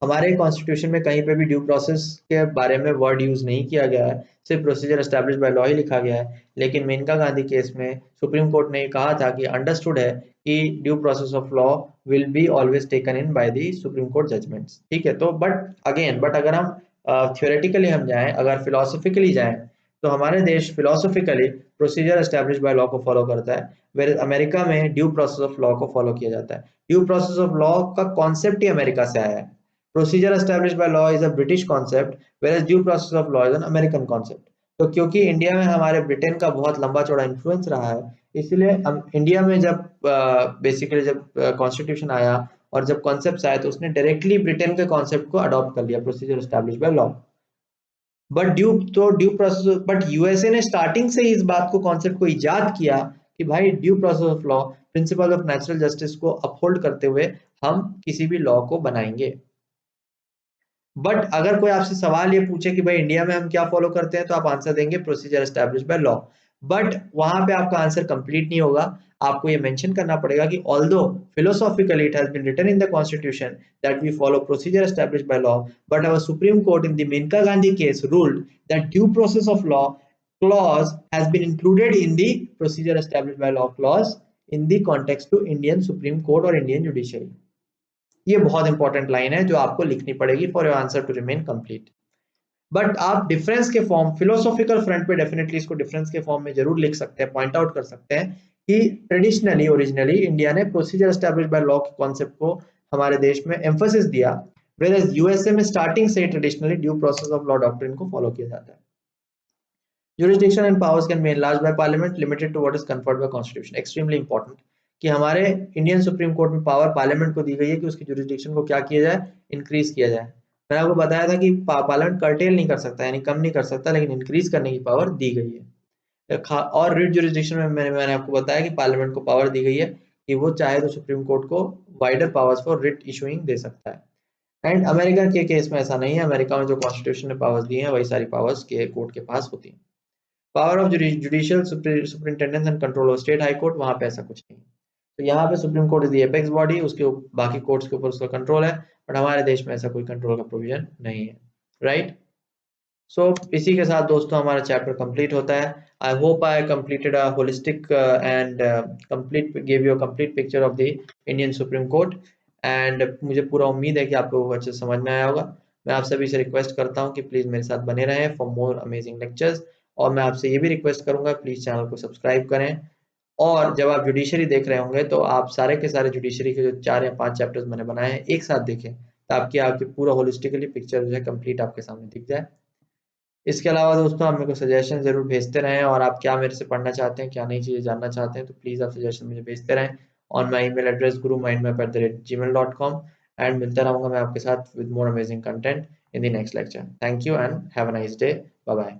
हमारे कॉन्स्टिट्यूशन में कहीं पे भी ड्यू प्रोसेस के बारे में वर्ड यूज नहीं किया गया है, सिर्फ प्रोसीजर एस्टैब्लिश्ड बाय लॉ ही लिखा गया है। लेकिन मेनका गांधी केस में सुप्रीम कोर्ट ने कहा था कि अंडरस्टूड है कि due process of law will be always taken in by the supreme court judgements, ठीक है। तो बट अगर हम थियोरेटिकली हम जाएं, अगर फिलोसफिकली जाएं, तो हमारे देश philosophically procedure established by law को फॉलो करता है, वेयर अमेरिका में ड्यू प्रोसेस ऑफ लॉ को फॉलो किया जाता है। ड्यू प्रोसेस ऑफ लॉ का कॉन्सेप्ट ही अमेरिका से आया है। Procedure established by law is a British concept, where due process of law is an American concept. तो क्योंकि इंडिया में हमारे ब्रिटेन का बहुत लंबा चौड़ा इन्फ्लुएंस रहा है, इसलिए इंडिया में जब बेसिकली जब कॉन्स्टिट्यूशन आया और जब कॉन्सेप्ट आया तो उसने डायरेक्टली ब्रिटेन के कॉन्सेप्ट को अडॉप्ट कर लिया, procedure established by law. Due process, but USA ने स्टार्टिंग से ही इस बात को कॉन्सेप्ट को इजाद किया कि भाई due process of law, principle of natural justice को अपहोल्ड करते हुए हम किसी भी लॉ को बनाएंगे। बट अगर कोई आपसे सवाल ये पूछे कि भाई इंडिया में हम क्या फॉलो करते हैं, तो आप आंसर देंगे procedure established by law. But वहां पे आपका आंसर कंप्लीट नहीं होगा, आपको ये मेंशन करना पड़ेगा कि although philosophically it has been written in the constitution that we follow procedure established by law, but our supreme court in the Menka Gandhi case ruled that due process of law clause has been included in the procedure established by law clause in the context to Indian Supreme Court or Indian judiciary। ये बहुत important line है जो आपको लिखनी पड़ेगी for your answer to remain complete. But आप difference के form, philosophical front पे डेफिनेटली इसको डिफरेंस के फॉर्म में जरूर लिख सकते हैं, पॉइंट आउट कर सकते हैं कि ट्रेडिशनली ओरिजिनली इंडिया ने प्रोसीजर एस्टैब्लिश्ड बाय लॉ के कॉन्सेप्ट को हमारे देश में एम्फोसिस दिया, व्हेयरएज यूएसए में स्टार्टिंग से traditionally due process of law doctrine को फॉलो किया जाता है। Jurisdiction and powers can be enlarged by parliament, limited to what is conferred by constitution। Extremely important कि हमारे इंडियन सुप्रीम कोर्ट में पावर पार्लियामेंट को दी गई है कि उसकी जुरिस्डिक्शन को क्या किया जाए, इंक्रीज किया जाए। मैंने आपको बताया था कि पार्लियामेंट कर्टेल नहीं कर सकता, यानी कम नहीं कर सकता, लेकिन इंक्रीज करने की पावर दी गई है। और रिट जुरिस्डिक्शन में मैंने आपको बताया कि पार्लियामेंट को पावर दी गई है कि वो चाहे तो सुप्रीम कोर्ट को wider powers for writ issuing दे सकता है। एंड अमेरिका के केस में ऐसा नहीं है, अमेरिका में जो कॉन्स्टिट्यूशन ने पावर्स दी हैं वही सारी पावर्स के कोर्ट के पास होती हैं। Power of judicial superintendence and control of state high court, वहां पे ऐसा कुछ नहीं। तो यहाँ पे supreme court is the apex body, उसके बाकी कोर्ट्स के ऊपर उसका कंट्रोल है, बट हमारे देश में ऐसा कोई कंट्रोल का प्रोविजन नहीं है, राइट। सो इसी के साथ दोस्तों हमारा चैप्टर कंप्लीट होता है। I hope I completed a holistic and complete give you a complete picture of the Indian supreme court, and मुझे पूरा उम्मीद है कि आपको वो अच्छे से समझ में आया होगा। मैं आप सभी से रिक्वेस्ट करता हूँ कि प्लीज़ मेरे साथ बने रहें फॉर मोर अमेजिंग लेक्चर्स, और मैं आपसे ये भी रिक्वेस्ट करूंगा प्लीज़ चैनल को सब्सक्राइब करें। और जब आप जुडिशरी देख रहे होंगे तो आप सारे के सारे जुडिशरी के जो 4 या 5 चैप्टर्स मैंने बनाए हैं एक साथ देखें, ताकि आपकी पूरा होलिस्टिकली पिक्चर जो है कंप्लीट आपके सामने दिख जाए। इसके अलावा दोस्तों आप मेरे को सजेशन जरूर भेजते रहें, और आप क्या मेरे से पढ़ना चाहते हैं, क्या नई चीज़ें जानना चाहते हैं, तो प्लीज़ आप सजेशन मुझे भेजते रहें on my email address gurumindmap@gmail.com। And मिलता रहूंगा मैं आपके साथ with more amazing content in the next lecture. Thank you and have a nice day, bye bye.